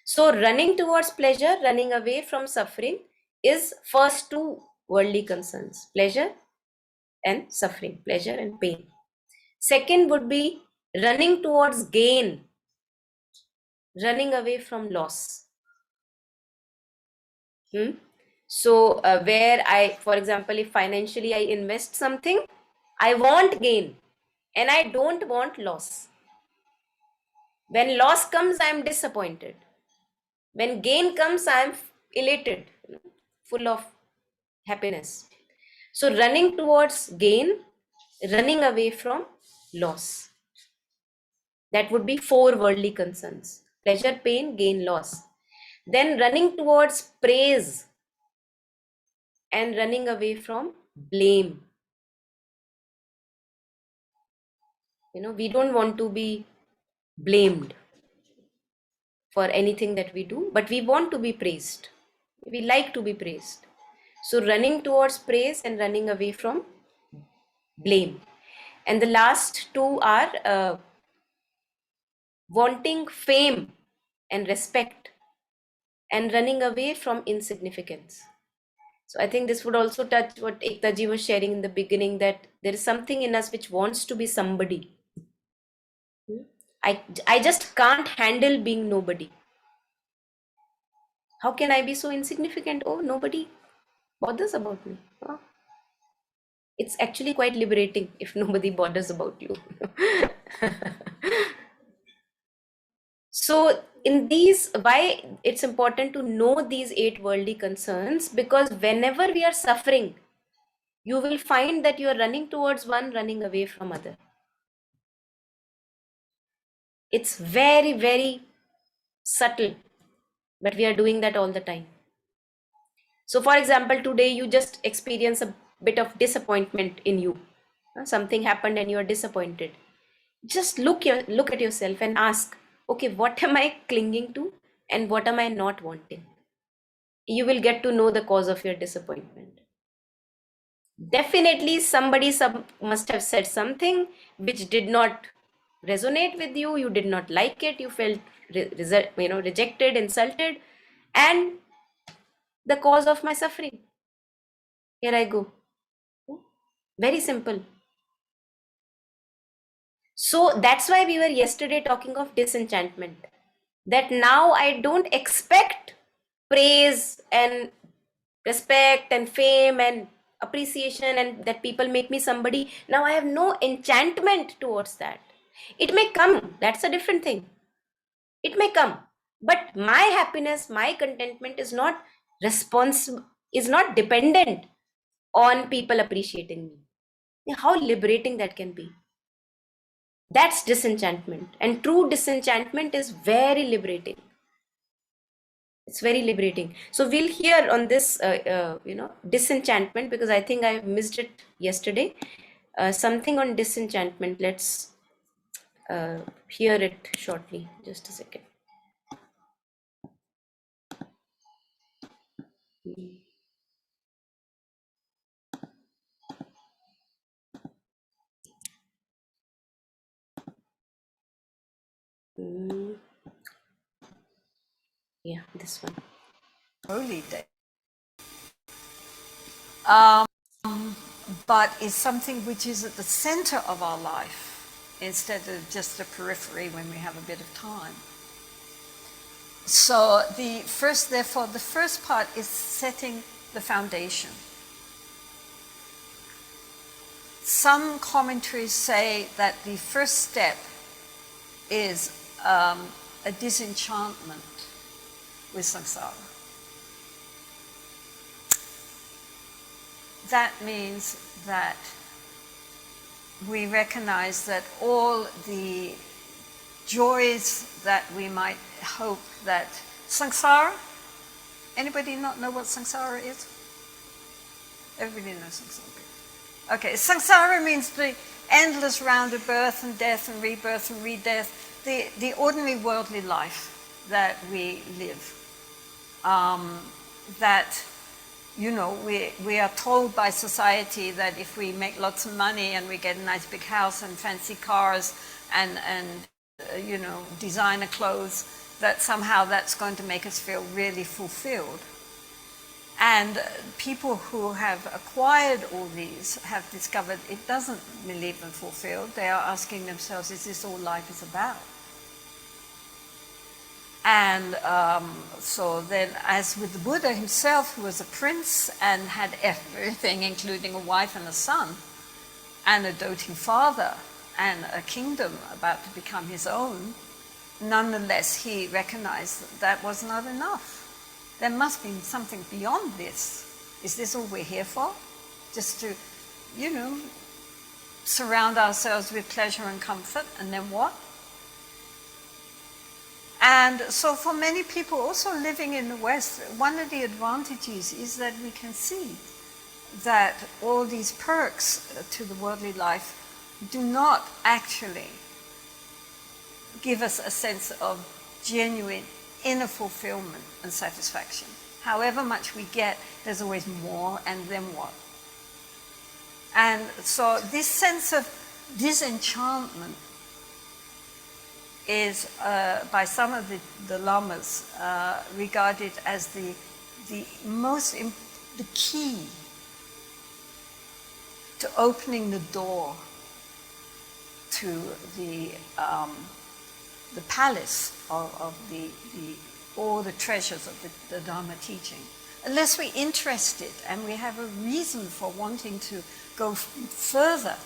So running towards pleasure, running away from suffering is first 2 worldly concerns: pleasure and suffering, pleasure and pain. Second would be running towards gain, running away from loss. So where for example, if financially I invest something, I want gain and I don't want loss. When loss comes, I am disappointed. When gain comes, I am elated, full of happiness. So running towards gain, running away from loss. That would be 4 worldly concerns: pleasure, pain, gain, loss. Then running towards praise and running away from blame. We don't want to be blamed for anything that we do, but we want to be praised. We like to be praised. So running towards praise and running away from blame. And the last 2 are wanting fame and respect and running away from insignificance. So I think this would also touch what Ektaji was sharing in the beginning, that there is something in us which wants to be somebody. I just can't handle being nobody. How can I be so insignificant? Oh, nobody bothers about me. Oh. It's actually quite liberating if nobody bothers about you. So in these, why it's important to know these 8 worldly concerns, because whenever we are suffering, you will find that you are running towards one, running away from other. It's very, very subtle, but we are doing that all the time. So for example, today you just experience a bit of disappointment in you. Something happened and you are disappointed. Just look at yourself and ask, okay, what am I clinging to and what am I not wanting? You will get to know the cause of your disappointment. Definitely somebody must have said something which did not resonate with you. You did not like it. You felt rejected, insulted, and the cause of my suffering. Here I go. Very simple. So that's why we were yesterday talking of disenchantment. That now I don't expect praise and respect and fame and appreciation and that people make me somebody. Now I have no enchantment towards that. It may come, that's a different thing. It may come, but my happiness, my contentment is not dependent on people appreciating me. How liberating that can be. That's disenchantment, and true disenchantment is very liberating. It's very liberating. So we'll hear on this disenchantment, because I think I missed it yesterday. Something on disenchantment. Let's hear it shortly. Just a second. Yeah, this one. Holy day. But is something which is at the center of our life instead of just the periphery when we have a bit of time. So the first part is setting the foundation. Some commentaries say that the first step is a disenchantment with samsara. That means that we recognize that all the joys that we might hope that samsara, anybody not know what samsara is? Everybody knows samsara. Okay, samsara means the endless round of birth and death and rebirth, the ordinary worldly life that we live. That, you know, we are told by society that if we make lots of money and we get a nice big house and fancy cars and you know, designer clothes, that somehow that's going to make us feel really fulfilled. And people who have acquired all these have discovered it doesn't leave them fulfilled. They are asking themselves, is this all life is about? And so then, as with the Buddha himself, who was a prince and had everything, including a wife and a son, and a doting father, and a kingdom about to become his own, nonetheless, he recognized that that was not enough. There must be something beyond this. Is this all we're here for? Just to, you know, surround ourselves with pleasure and comfort, and then what? And so for many people also living in the West, one of the advantages is that we can see that all these perks to the worldly life do not actually give us a sense of genuine inner fulfillment and satisfaction. However much we get, there's always more, and then what? And so this sense of disenchantment is, by some of the lamas, regarded as the key to opening the door to the palace of all the treasures of the Dharma teaching. Unless we're interested and we have a reason for wanting to go further,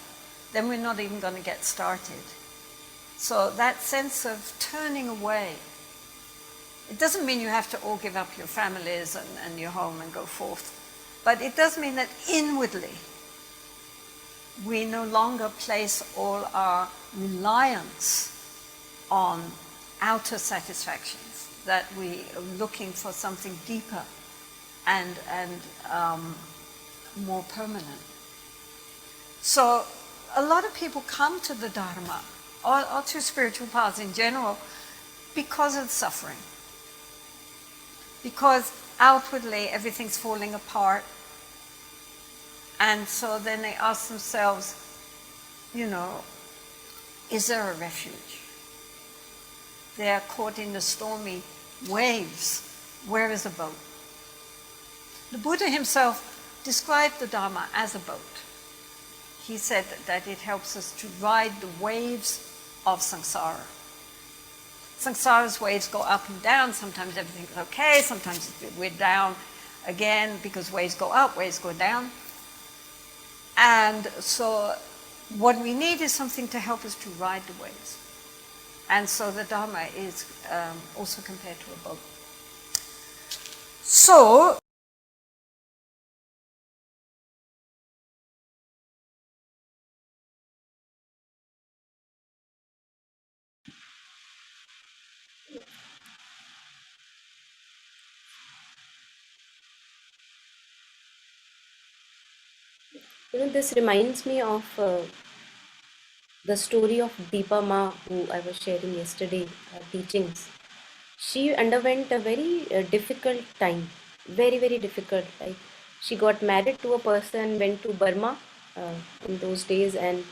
then we're not even going to get started. So that sense of turning away, it doesn't mean you have to all give up your families and your home and go forth, but it does mean that inwardly we no longer place all our reliance on outer satisfactions, that we are looking for something deeper and more permanent. So a lot of people come to the Dharma or to spiritual paths in general because of suffering. Because outwardly everything's falling apart. And so then they ask themselves, you know, is there a refuge? They are caught in the stormy waves. Where is a boat? The Buddha himself described the Dharma as a boat. He said that it helps us to ride the waves of samsara. Samsara's waves go up and down. Sometimes everything's okay. Sometimes we're down again because waves go up, waves go down. And so what we need is something to help us to ride the waves. And so the Dharma is also compared to a boat. So this reminds me of the story of Deepa Ma, who I was sharing yesterday, her teachings. She underwent a very difficult time, very, very difficult. Like, she got married to a person, went to Burma in those days, and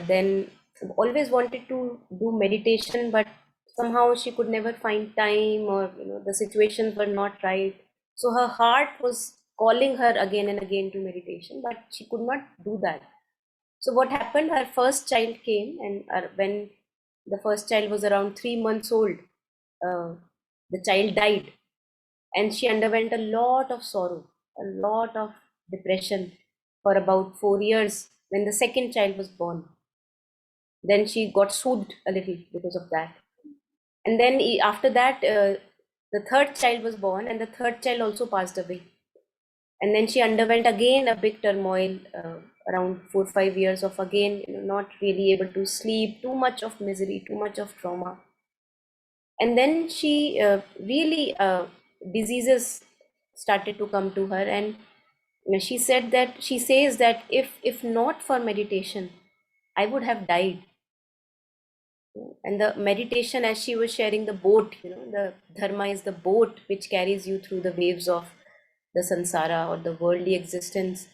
then always wanted to do meditation, but somehow she could never find time, or the situations were not right. So her heart was calling her again and again to meditation, but she could not do that. So what happened, her first child came, and when the first child was around 3 months old, the child died, and she underwent a lot of sorrow, a lot of depression for about 4 years when the second child was born. Then she got soothed a little because of that. And then after that, the third child was born, and the third child also passed away. And then she underwent again a big turmoil, around 4 or 5 years of again, not really able to sleep, too much of misery, too much of trauma. And then she really, diseases started to come to her, and she says that if not for meditation, I would have died. And the meditation, as she was sharing, the boat, the dharma is the boat which carries you through the waves of the samsara or the worldly existence.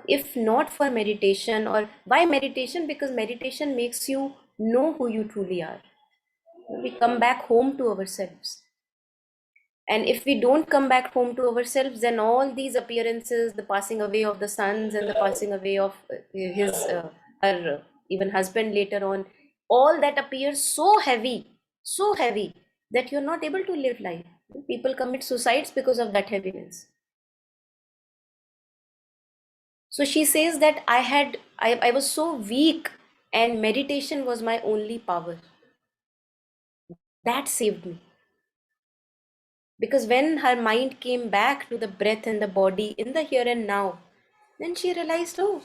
If not for meditation, or why meditation? Because meditation makes you know who you truly are. We come back home to ourselves. And if we don't come back home to ourselves, then all these appearances, the passing away of the sons and the passing away of her even husband later on, all that appears so heavy that you're not able to live life. People commit suicides because of that heaviness. So she says that I was so weak, and meditation was my only power. That saved me. Because when her mind came back to the breath and the body in the here and now, then she realized, oh,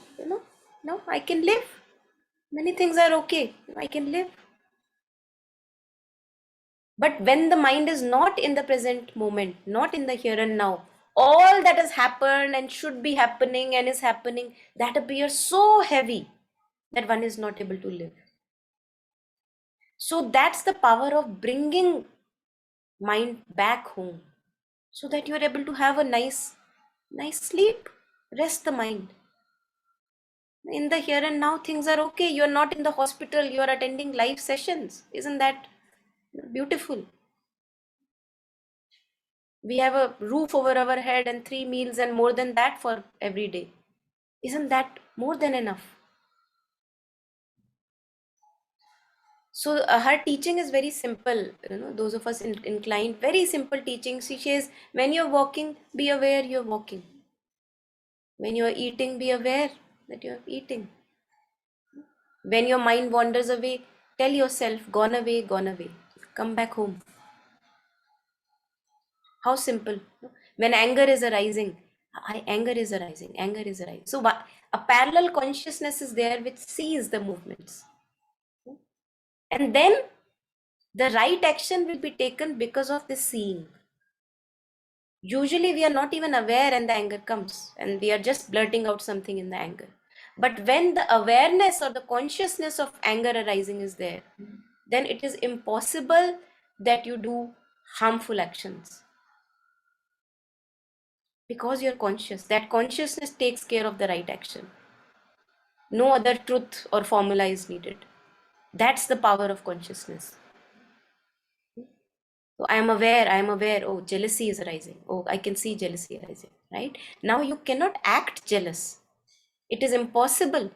no, I can live. Many things are okay. I can live. But when the mind is not in the present moment, not in the here and now, all that has happened and should be happening and is happening, that appears so heavy that one is not able to live. So that's the power of bringing mind back home, so that you are able to have a nice sleep, rest the mind. In the here and now, things are okay. You are not in the hospital, you are attending live sessions. Isn't that beautiful? We have a roof over our head and 3 meals and more than that for every day. Isn't that more than enough? So her teaching is very simple. Those of us inclined, very simple teaching. She says, when you're walking, be aware you're walking. When you're eating, be aware that you're eating. When your mind wanders away, tell yourself, gone away, gone away. Come back home. How simple. When anger is arising, anger is arising, anger is arising. So a parallel consciousness is there which sees the movements. And then the right action will be taken because of the seeing. Usually we are not even aware and the anger comes and we are just blurting out something in the anger. But when the awareness or the consciousness of anger arising is there, then it is impossible that you do harmful actions. Because you're conscious. That consciousness takes care of the right action. No other truth or formula is needed. That's the power of consciousness. So I am aware, oh, jealousy is arising. Oh, I can see jealousy arising, right? Now you cannot act jealous. It is impossible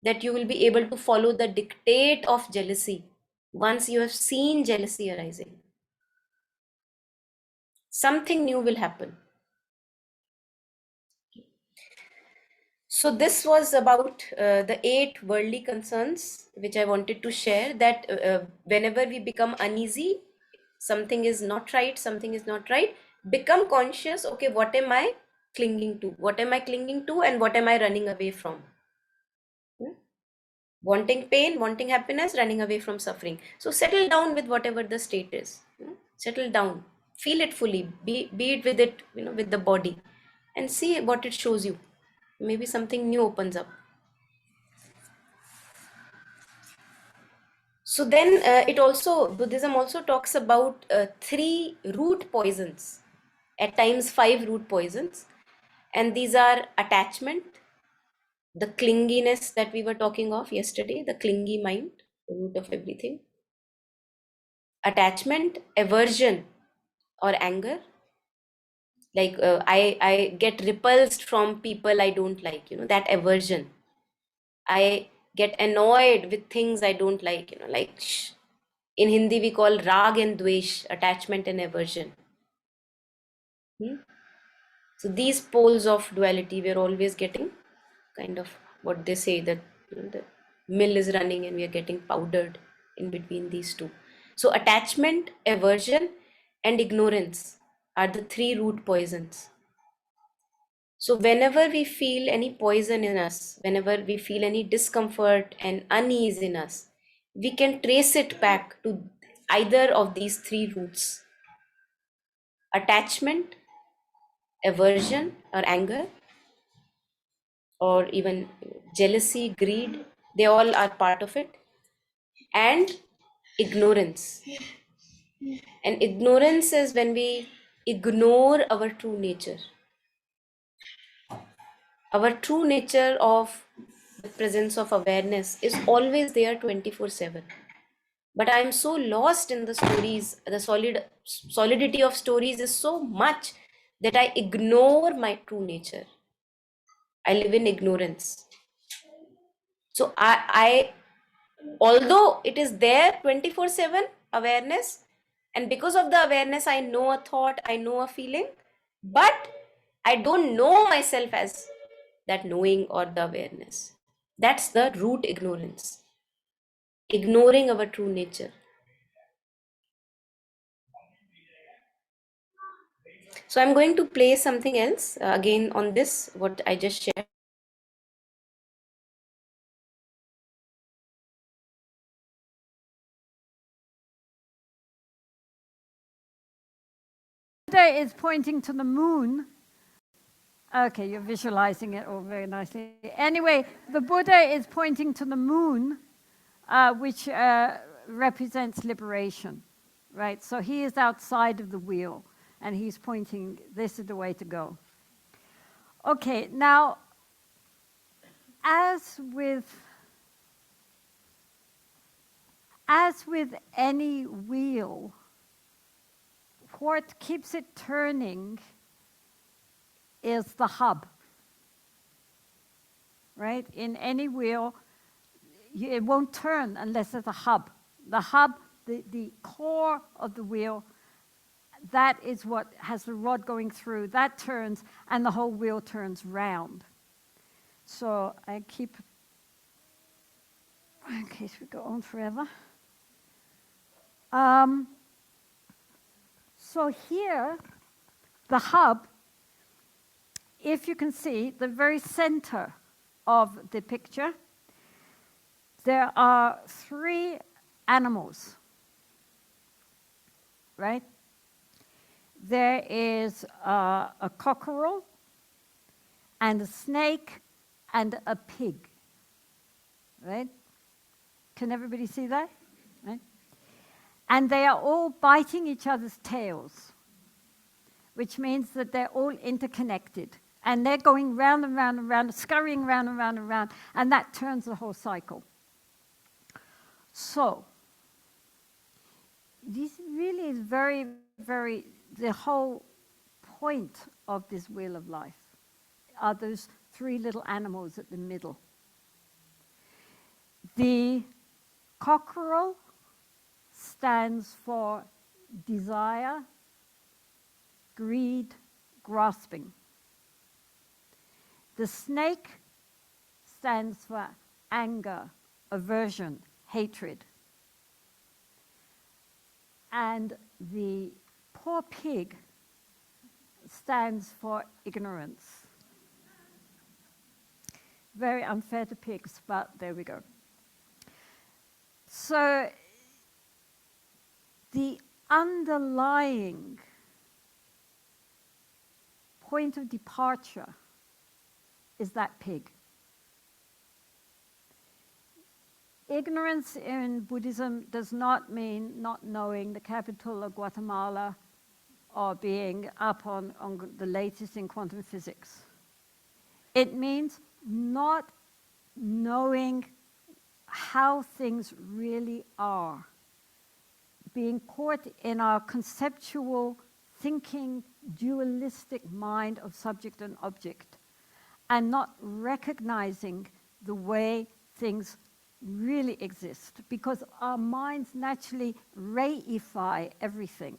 that you will be able to follow the dictate of jealousy once you have seen jealousy arising. Something new will happen. So this was about the 8 worldly concerns which I wanted to share, that whenever we become uneasy, something is not right, become conscious, okay, what am I clinging to? What am I clinging to and what am I running away from? Wanting pain, wanting happiness, running away from suffering. So settle down with whatever the state is. Settle down, feel it fully, be it with it, with the body, and see what it shows you. Maybe something new opens up. So then Buddhism also talks about 3 root poisons, at times 5 root poisons. And these are attachment, the clinginess that we were talking of yesterday, the clingy mind, the root of everything. Attachment, aversion or anger. Like I get repulsed from people I don't like, that aversion. I get annoyed with things I don't like, like in Hindi we call rag and dvesh, attachment and aversion. So these poles of duality, we're always getting kind of what they say, that the mill is running and we are getting powdered in between these two. So attachment, aversion and ignorance are the 3 root poisons. So whenever we feel any poison in us, whenever we feel any discomfort and unease in us, we can trace it back to either of these 3 roots: attachment, aversion or anger, or even jealousy, greed. They all are part of it. And ignorance. And ignorance is when we ignore our true nature. Our true nature of the presence of awareness is always there 24/7. But I am so lost in the stories, the solidity of stories is so much that I ignore my true nature. I live in ignorance. So I although it is there 24/7 awareness, and because of the awareness I know a thought, I know a feeling, but I don't know myself as that knowing or the awareness. That's the root ignorance, ignoring our true nature. So I'm going to play something else again on this, what I just shared. Buddha is pointing to the moon. Okay, you're visualizing it all very nicely. Anyway, the Buddha is pointing to the moon, which represents liberation, right? So he is outside of the wheel, and he's pointing, this is the way to go. Okay, now, as with any wheel, what keeps it turning is the hub, right? In any wheel, it won't turn unless there's a hub. The hub, the core of the wheel, that is what has the rod going through. That turns, and the whole wheel turns round. So I keep, in case we go on forever. So here, the hub, if you can see, the very center of the picture, there are 3 animals, right? There is a cockerel, and a snake, and a pig, right? Can everybody see that? Right? And they are all biting each other's tails, which means that they're all interconnected. And they're going round and round and round, scurrying round and round and round, and that turns the whole cycle. So, this really is very, very, the whole point of this wheel of life are those 3 little animals at the middle. The cockerel stands for desire, greed, grasping. The snake stands for anger, aversion, hatred. And the poor pig stands for ignorance. Very unfair to pigs, but there we go. So the underlying point of departure is that pig. Ignorance in Buddhism does not mean not knowing the capital of Guatemala or being up on the latest in quantum physics. It means not knowing how things really are, being caught in our conceptual thinking, dualistic mind of subject and object, and not recognizing the way things really exist, because our minds naturally reify everything.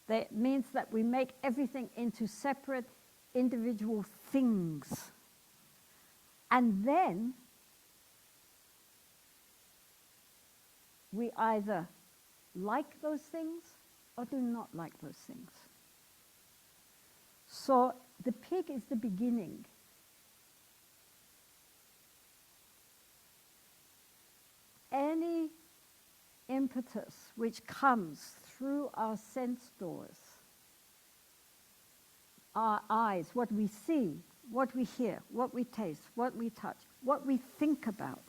That means that we make everything into separate individual things. And then we either like those things or do not like those things. So the pig is the beginning. Any impetus which comes through our sense doors, our eyes, what we see, what we hear, what we taste, what we touch, what we think about,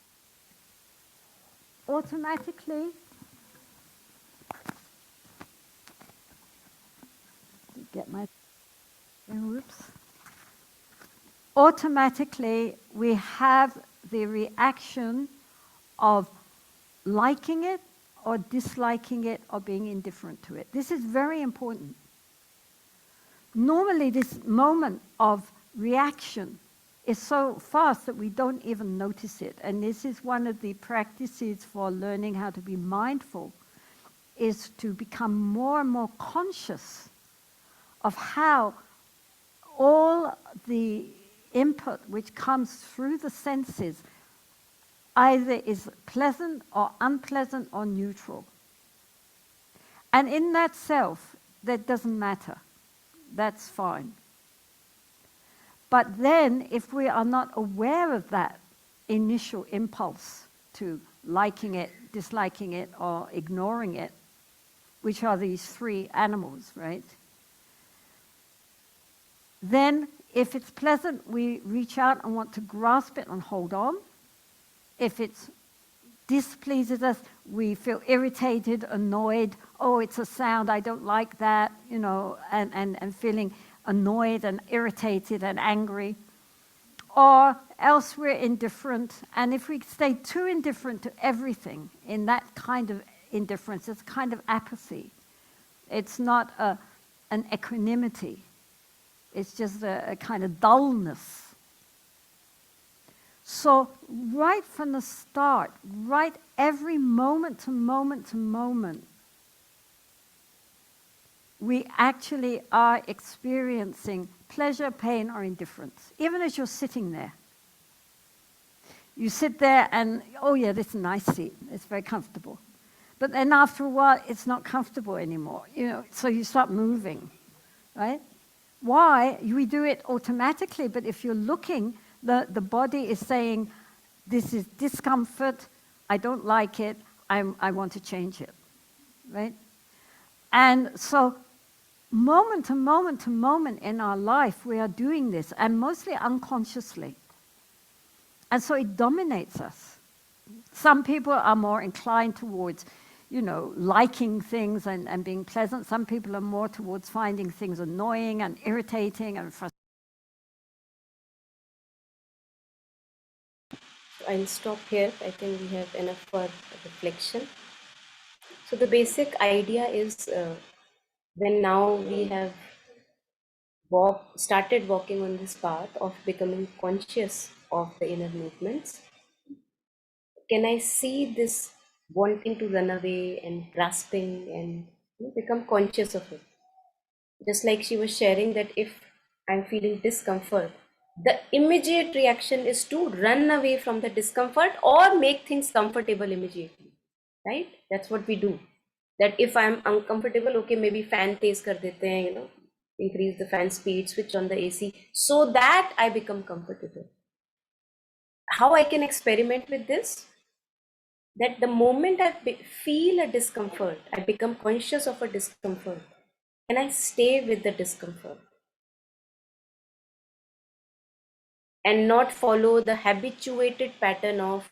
automatically automatically we have the reaction of liking it or disliking it or being indifferent to it. This is very important. Normally this moment of reaction is so fast that we don't even notice it. And this is one of the practices for learning how to be mindful, is to become more and more conscious of how all the input which comes through the senses either is pleasant or unpleasant or neutral. And in that self, that doesn't matter. That's fine. But then, if we are not aware of that initial impulse to liking it, disliking it, or ignoring it, which are these three animals, right? Then, if it's pleasant, we reach out and want to grasp it and hold on. If it displeases us, we feel irritated, annoyed. Oh, it's a sound, I don't like that, you know, and feeling annoyed and irritated and angry. Or else we're indifferent. And if we stay too indifferent to everything, in that kind of indifference, it's kind of apathy. It's not an equanimity. It's just a kind of dullness. So right from the start, right every moment to moment to moment, we actually are experiencing pleasure, pain, or indifference, even as you're sitting there. You sit there and, oh yeah, this is a nice seat. It's very comfortable. But then after a while, it's not comfortable anymore. You know, so you start moving, right? Why? We do it automatically, but if you're looking, the body is saying, this is discomfort, I don't like it, I want to change it, right? And so moment to moment to moment in our life, we are doing this, and mostly unconsciously. And so it dominates us. Some people are more inclined towards, you know, liking things and being pleasant. Some people are more towards finding things annoying and irritating and frustrating. I'll stop here. I think we have enough for reflection. So the basic idea is when now we have started walking on this path of becoming conscious of the inner movements, can I see this wanting to run away and grasping and become conscious of it? Just like she was sharing that if I'm feeling discomfort, the immediate reaction is to run away from the discomfort or make things comfortable immediately, right? That's what we do. That if I'm uncomfortable, okay, maybe fan तेज कर देते हैं, you know, increase the fan speed, switch on the AC, so that I become comfortable. How I can experiment with this? That the moment I feel a discomfort, I become conscious of a discomfort, and I stay with the discomfort and not follow the habituated pattern of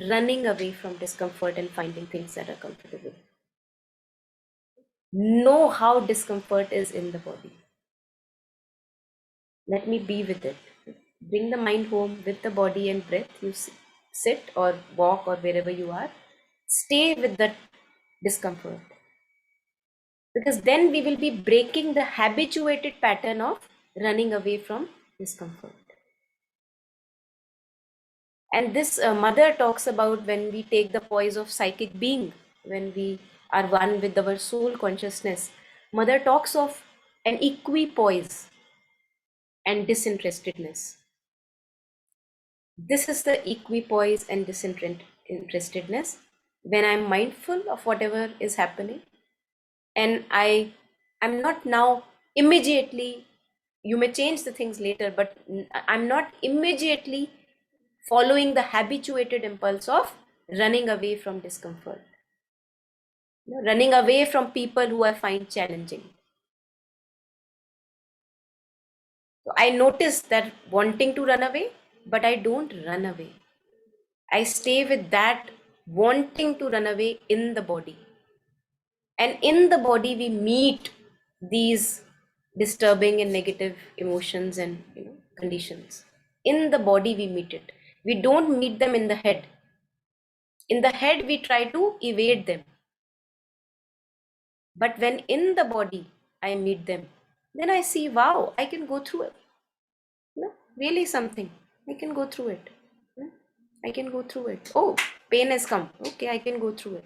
running away from discomfort and finding things that are comfortable. Know how discomfort is in the body. Let me be with it. Bring the mind home with the body and breath. You sit or walk or wherever you are. Stay with that discomfort. Because then we will be breaking the habituated pattern of running away from discomfort. And this mother talks about when we take the poise of psychic being, when we are one with our soul consciousness. Mother talks of an equipoise and disinterestedness. This is the equipoise and disinterestedness when I'm mindful of whatever is happening, and I'm not now immediately, you may change the things later, but I'm not immediately following the habituated impulse of running away from discomfort, running away from people who I find challenging. So I notice that wanting to run away, but I don't run away. I stay with that wanting to run away in the body. And in the body, we meet these disturbing and negative emotions and conditions. In the body, we meet it. We don't meet them in the head. In the head, we try to evade them. But when in the body, I meet them, then I see, wow, I can go through it. Really something. I can go through it. I can go through it. Oh, pain has come. Okay, I can go through it.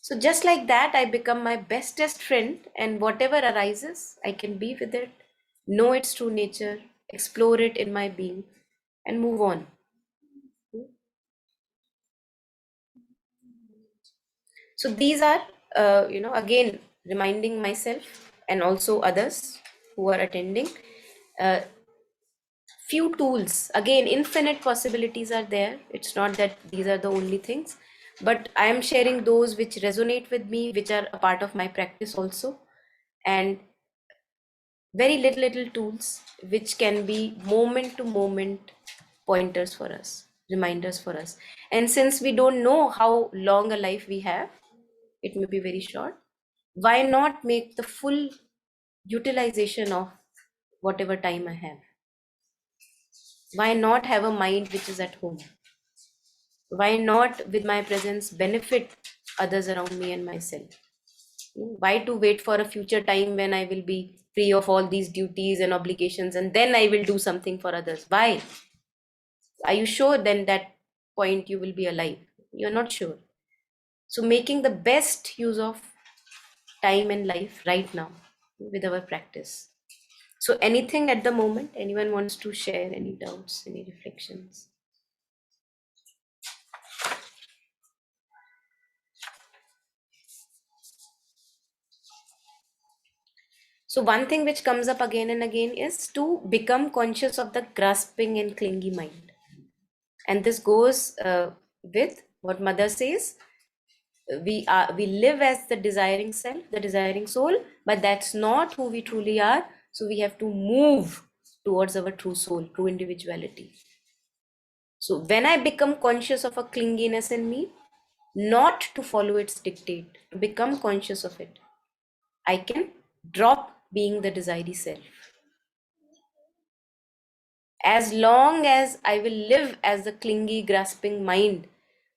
So just like that, I become my bestest friend, and whatever arises, I can be with it, know its true nature, explore it in my being, and move on. So these are, again, reminding myself and also others who are attending. Few tools, again, infinite possibilities are there. It's not that these are the only things, but I am sharing those which resonate with me, which are a part of my practice also, and very little tools which can be moment to moment pointers for us, reminders for us. And since we don't know how long a life we have, it may be very short, why not make the full utilization of whatever time I have? Why not have a mind which is at home? Why not with my presence benefit others around me and myself? Why to wait for a future time when I will be free of all these duties and obligations and then I will do something for others? Why? Are you sure then that point you will be alive? You're not sure. So making the best use of time and life right now with our practice. So anything at the moment, anyone wants to share any doubts, any reflections? So one thing which comes up again and again is to become conscious of the grasping and clingy mind. And this goes with what Mother says, we live as the desiring self, the desiring soul, but that's not who we truly are. So we have to move towards our true soul, true individuality. So when I become conscious of a clinginess in me, not to follow its dictate, to become conscious of it, I can drop being the desiring self. As long as I will live as the clingy, grasping mind,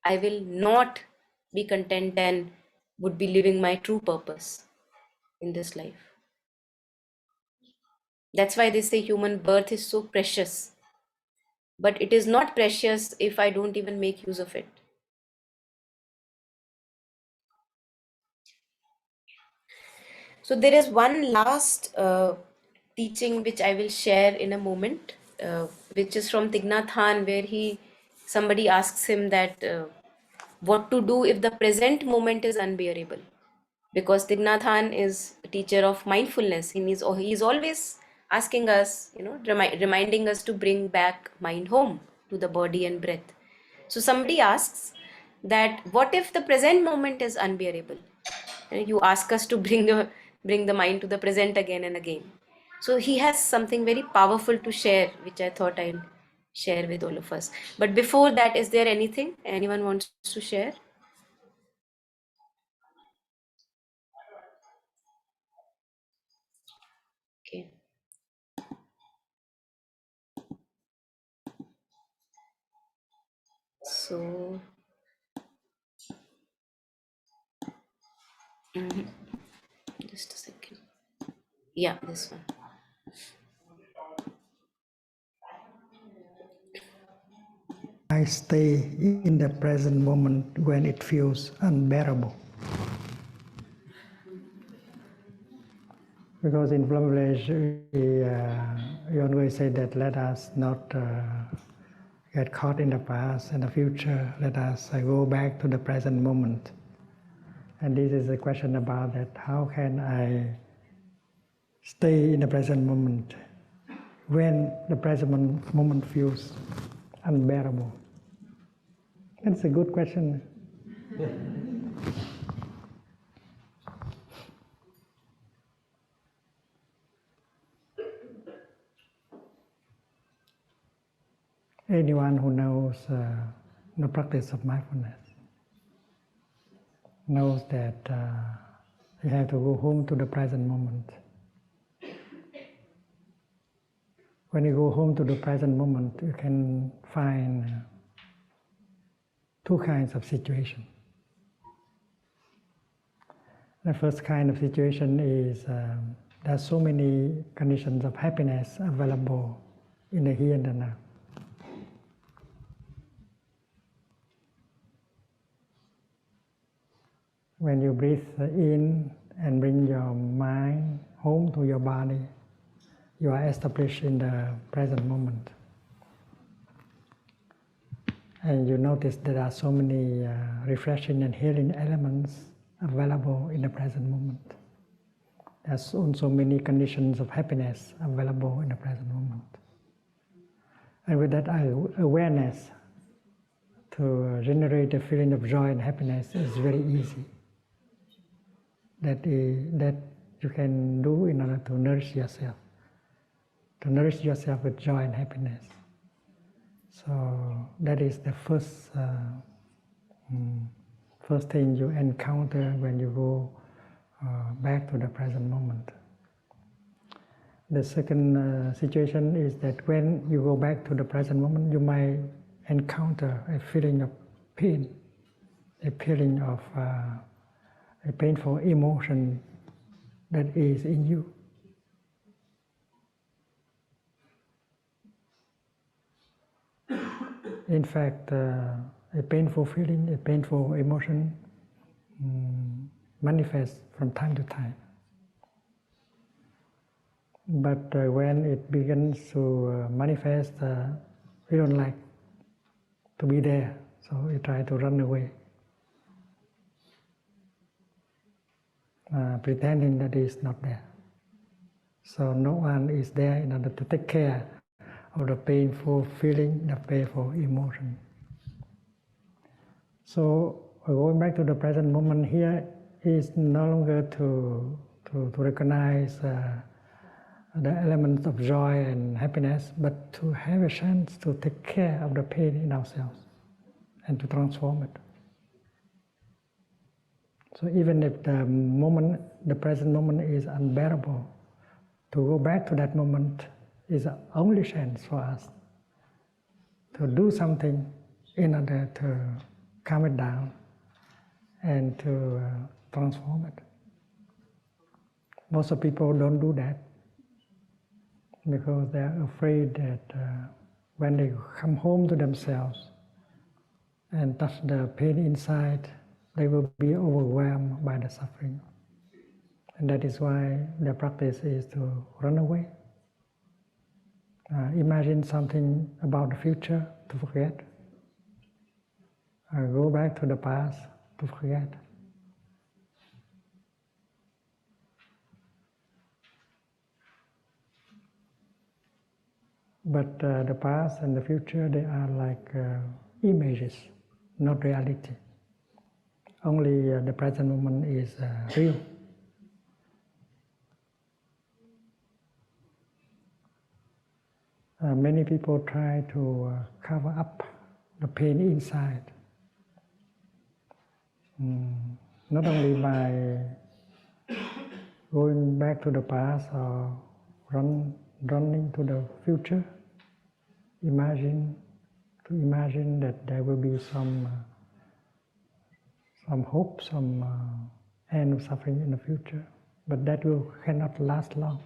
I will not be content and would be living my true purpose in this life. That's why they say human birth is so precious. But it is not precious if I don't even make use of it. So there is one last teaching which I will share in a moment, which is from Thich Nhat Hanh, where somebody asks him that what to do if the present moment is unbearable. Because Thich Nhat Hanh is a teacher of mindfulness. He's always asking us, reminding us to bring back mind home to the body and breath. So somebody asks that what if the present moment is unbearable? You ask us to bring the mind to the present again and again. So he has something very powerful to share, which I thought I'll share with all of us. But before that, is there anything anyone wants to share? Okay. So, just a second. Yeah, this one. I stay in the present moment when it feels unbearable. Because in Plum Village, we always say that let us not get caught in the past and the future. Let us go back to the present moment. And this is a question about that: how can I stay in the present moment when the present moment feels unbearable? That's a good question. Anyone who knows the practice of mindfulness knows that you have to go home to the present moment. When you go home to the present moment, you can find two kinds of situations. The first kind of situation is there are so many conditions of happiness available in the here and the now. When you breathe in and bring your mind home to your body, you are established in the present moment. And you notice there are so many refreshing and healing elements available in the present moment. There's also many conditions of happiness available in the present moment. And with that awareness, to generate a feeling of joy and happiness is very easy. That you can do in order to nourish yourself with joy and happiness. So that is the first thing you encounter when you go back to the present moment. The second situation is that when you go back to the present moment, you might encounter a feeling of pain, a feeling of a painful emotion that is in you. In fact, a painful feeling, a painful emotion manifests from time to time. But when it begins to manifest, we don't like to be there, so we try to run away, pretending that it's not there. So no one is there in order to take care of the painful feeling, the painful emotion. So going back to the present moment here is no longer to recognize the elements of joy and happiness, but to have a chance to take care of the pain in ourselves and to transform it. So even if the present moment is unbearable, to go back to that moment is the only chance for us to do something in order to calm it down and to transform it. Most of people don't do that because they're afraid that when they come home to themselves and touch the pain inside, they will be overwhelmed by the suffering. And that is why the practice is to run away. Imagine something about the future to forget. Go back to the past to forget. But the past and the future, they are like images, not reality. Only the present moment is real. Many people try to cover up the pain inside, not only by going back to the past or running to the future. Imagine that there will be some hope, some end of suffering in the future, but that cannot last long.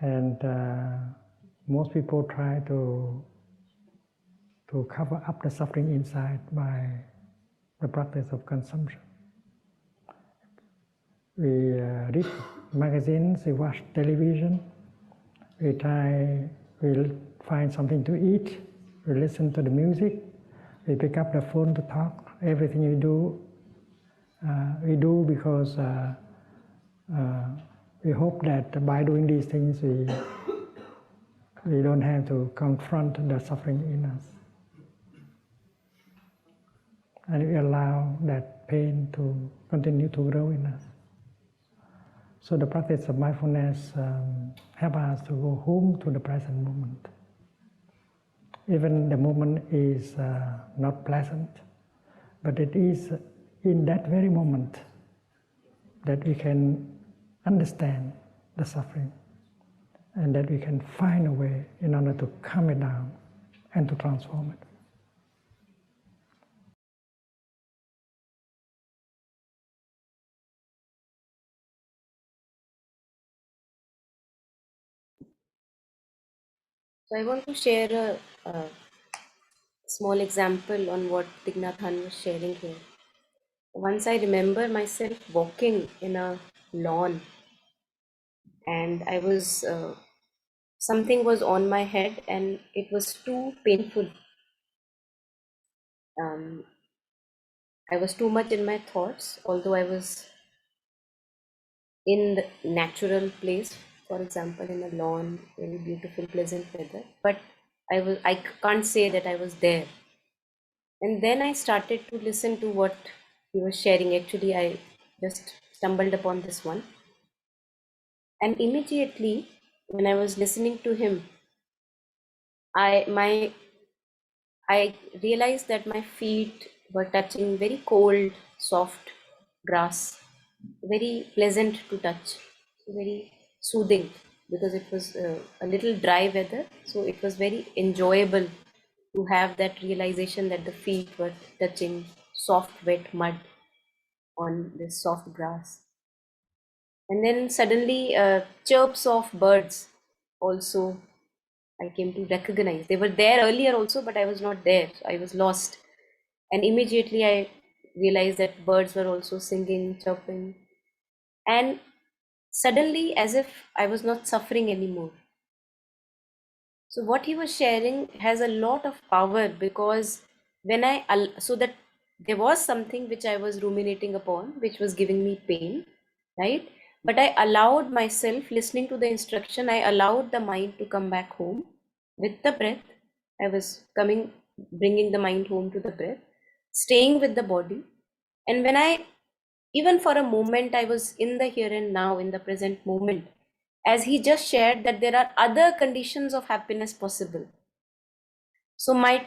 And most people try to cover up the suffering inside by the practice of consumption. We read magazines, we watch television, we find something to eat, we listen to the music, we pick up the phone to talk. Everything we do because we hope that by doing these things we don't have to confront the suffering in us. And we allow that pain to continue to grow in us. So the practice of mindfulness helps us to go home to the present moment. Even the moment is not pleasant, but it is in that very moment that we can understand the suffering and that we can find a way in order to calm it down and to transform it. So I want to share a small example on what Thich Nhat Hanh was sharing here. Once I remember myself walking in a lawn, and I was something was on my head, and it was too painful. I was too much in my thoughts, although I was in the natural place, for example, in a lawn, very beautiful, pleasant weather. But I can't say that I was there. And then I started to listen to what he was sharing. Actually, I just stumbled upon this one. And immediately, when I was listening to him, I realized that my feet were touching very cold, soft grass, very pleasant to touch, very soothing, because it was a little dry weather. So it was very enjoyable to have that realization that the feet were touching soft, wet mud on this soft grass. And then suddenly chirps of birds also I came to recognize. They were there earlier also, but I was not there. I was lost. And immediately I realized that birds were also singing, chirping. And suddenly, as if I was not suffering anymore. So what he was sharing has a lot of power, because so that there was something which I was ruminating upon, which was giving me pain, right? But I allowed myself, listening to the instruction, I allowed the mind to come back home with the breath. I was bringing the mind home to the breath, staying with the body. And when even for a moment, I was in the here and now, in the present moment, as he just shared that there are other conditions of happiness possible. So my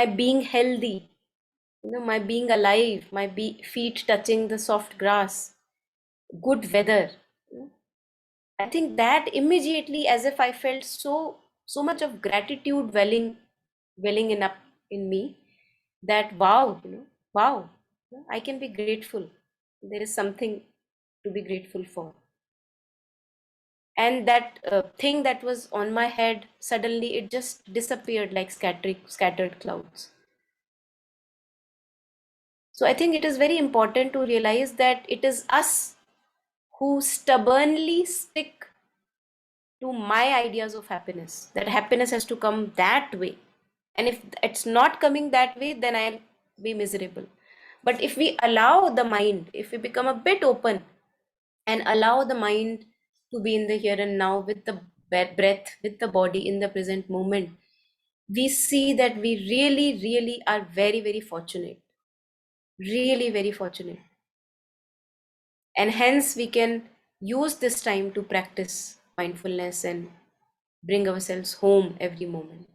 being healthy, my being alive, my feet touching the soft grass, good weather, I think that immediately, as if I felt so much of gratitude welling in up in me, that wow, I can be grateful. There is something to be grateful for. And that thing that was on my head, suddenly it just disappeared like scattered clouds. So I think it is very important to realize that it is us who stubbornly stick to my ideas of happiness, that happiness has to come that way. And if it's not coming that way, then I'll be miserable. But if we allow the mind, if we become a bit open and allow the mind to be in the here and now with the breath, with the body in the present moment, we see that we really are very fortunate, really very fortunate. And hence we can use this time to practice mindfulness and bring ourselves home every moment,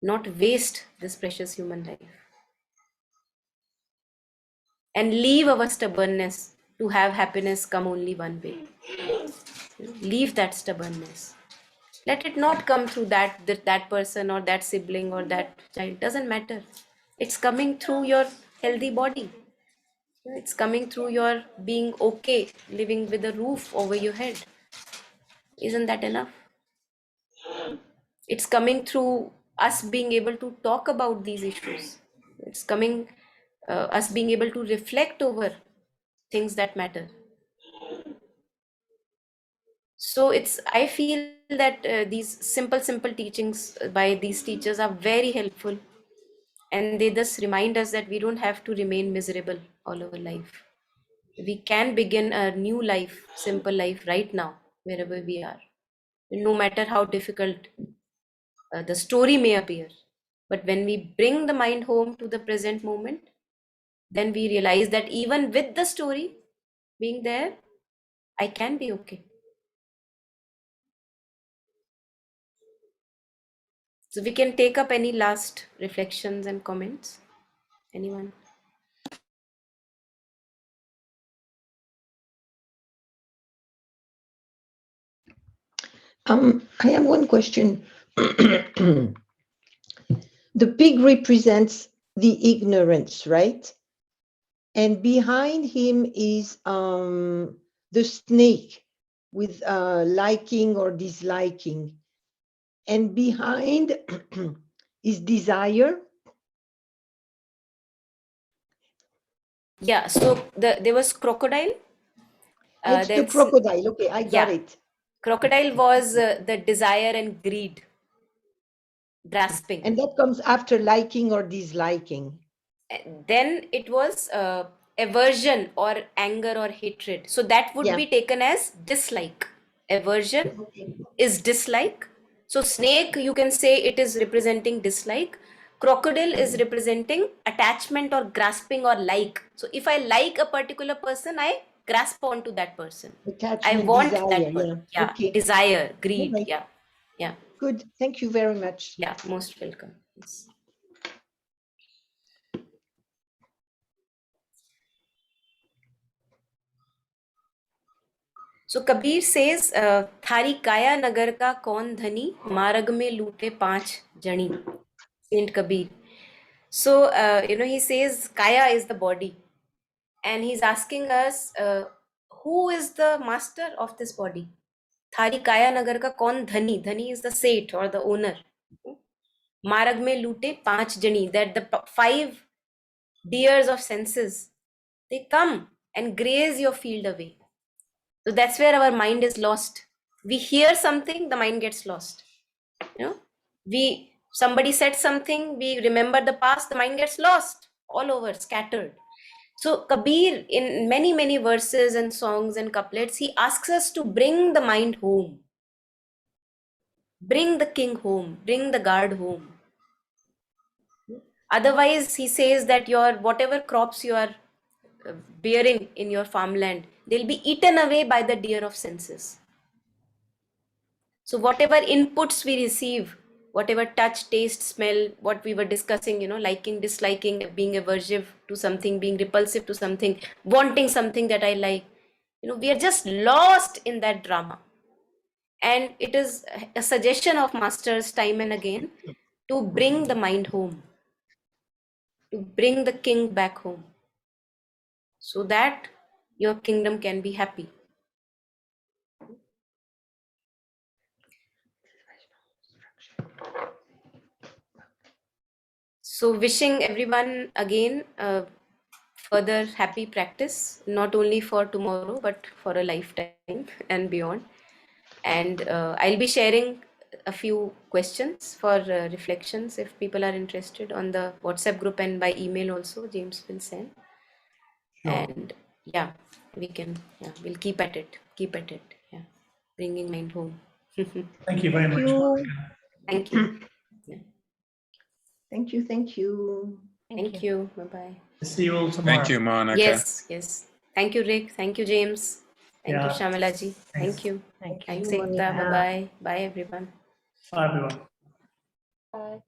not waste this precious human life, and leave our stubbornness to have happiness come only one way. Leave that stubbornness. Let it not come through that person or that sibling or that child. Doesn't matter. It's coming through your healthy body. It's coming through your being okay, living with a roof over your head. Isn't that enough? It's coming through us being able to talk about these issues. It's coming us being able to reflect over things that matter. So I feel that these simple teachings by these teachers are very helpful, and they just remind us that we don't have to remain miserable all our life. We can begin a new life, simple life right now, wherever we are, no matter how difficult the story may appear. But when we bring the mind home to the present moment, then we realize that even with the story being there, I can be okay. So we can take up any last reflections and comments. Anyone? I have one question. The pig represents the ignorance, right? And behind him is the snake with liking or disliking. And behind is desire. Yeah, so there was crocodile. It's the crocodile. Okay, I got it. Crocodile was the desire and greed, grasping. And that comes after liking or disliking. Then it was aversion or anger or hatred. So that would Yeah. be taken as dislike. Aversion Okay. is dislike. So snake, you can say it is representing dislike. Crocodile is representing attachment or grasping or like. So if I like a particular person, I grasp onto that person. I Attachment, want desire, that person. yeah. Okay. Desire, greed. Alright. Yeah. Good. Thank you very much. Yeah, most welcome. Yes. So Kabir says, Thari kaya nagar ka kaun dhani, marag mein loote 5 jani. Saint Kabir. So, he says kaya is the body. And he's asking us, who is the master of this body? Thari kaya nagar ka kaun dhani? Dhani is the sate or the owner. Marag mein loote 5 jani. That the 5 deers of senses, they come and graze your field away. So that's where our mind is lost. We hear something, the mind gets lost. Somebody said something, we remember the past, the mind gets lost, all over, scattered. So Kabir, in many, many verses and songs and couplets, he asks us to bring the mind home. Bring the king home, bring the guard home. Otherwise, he says that whatever crops you are bearing in your farmland, they'll be eaten away by the deer of senses. So whatever inputs we receive, whatever touch, taste, smell, what we were discussing, liking, disliking, being aversive to something, being repulsive to something, wanting something that I like, we are just lost in that drama. And it is a suggestion of masters time and again to bring the mind home, to bring the king back home, so that your kingdom can be happy. So wishing everyone again further happy practice, not only for tomorrow, but for a lifetime and beyond. And I'll be sharing a few questions for reflections if people are interested on the WhatsApp group, and by email also, James will send. Sure. And we'll keep at it. Yeah, bringing mind home. Thank you very much. You. Thank you. Yeah. Thank you. Thank you. Thank you. Bye-bye. See you all tomorrow. Thank you, Monica. Yes. Thank you, Rick. Thank you, James. Thank you, Shamala ji. Thank you. Thank you. Thanks, Ekta. Bye-bye. Bye, everyone. Bye, everyone. Bye.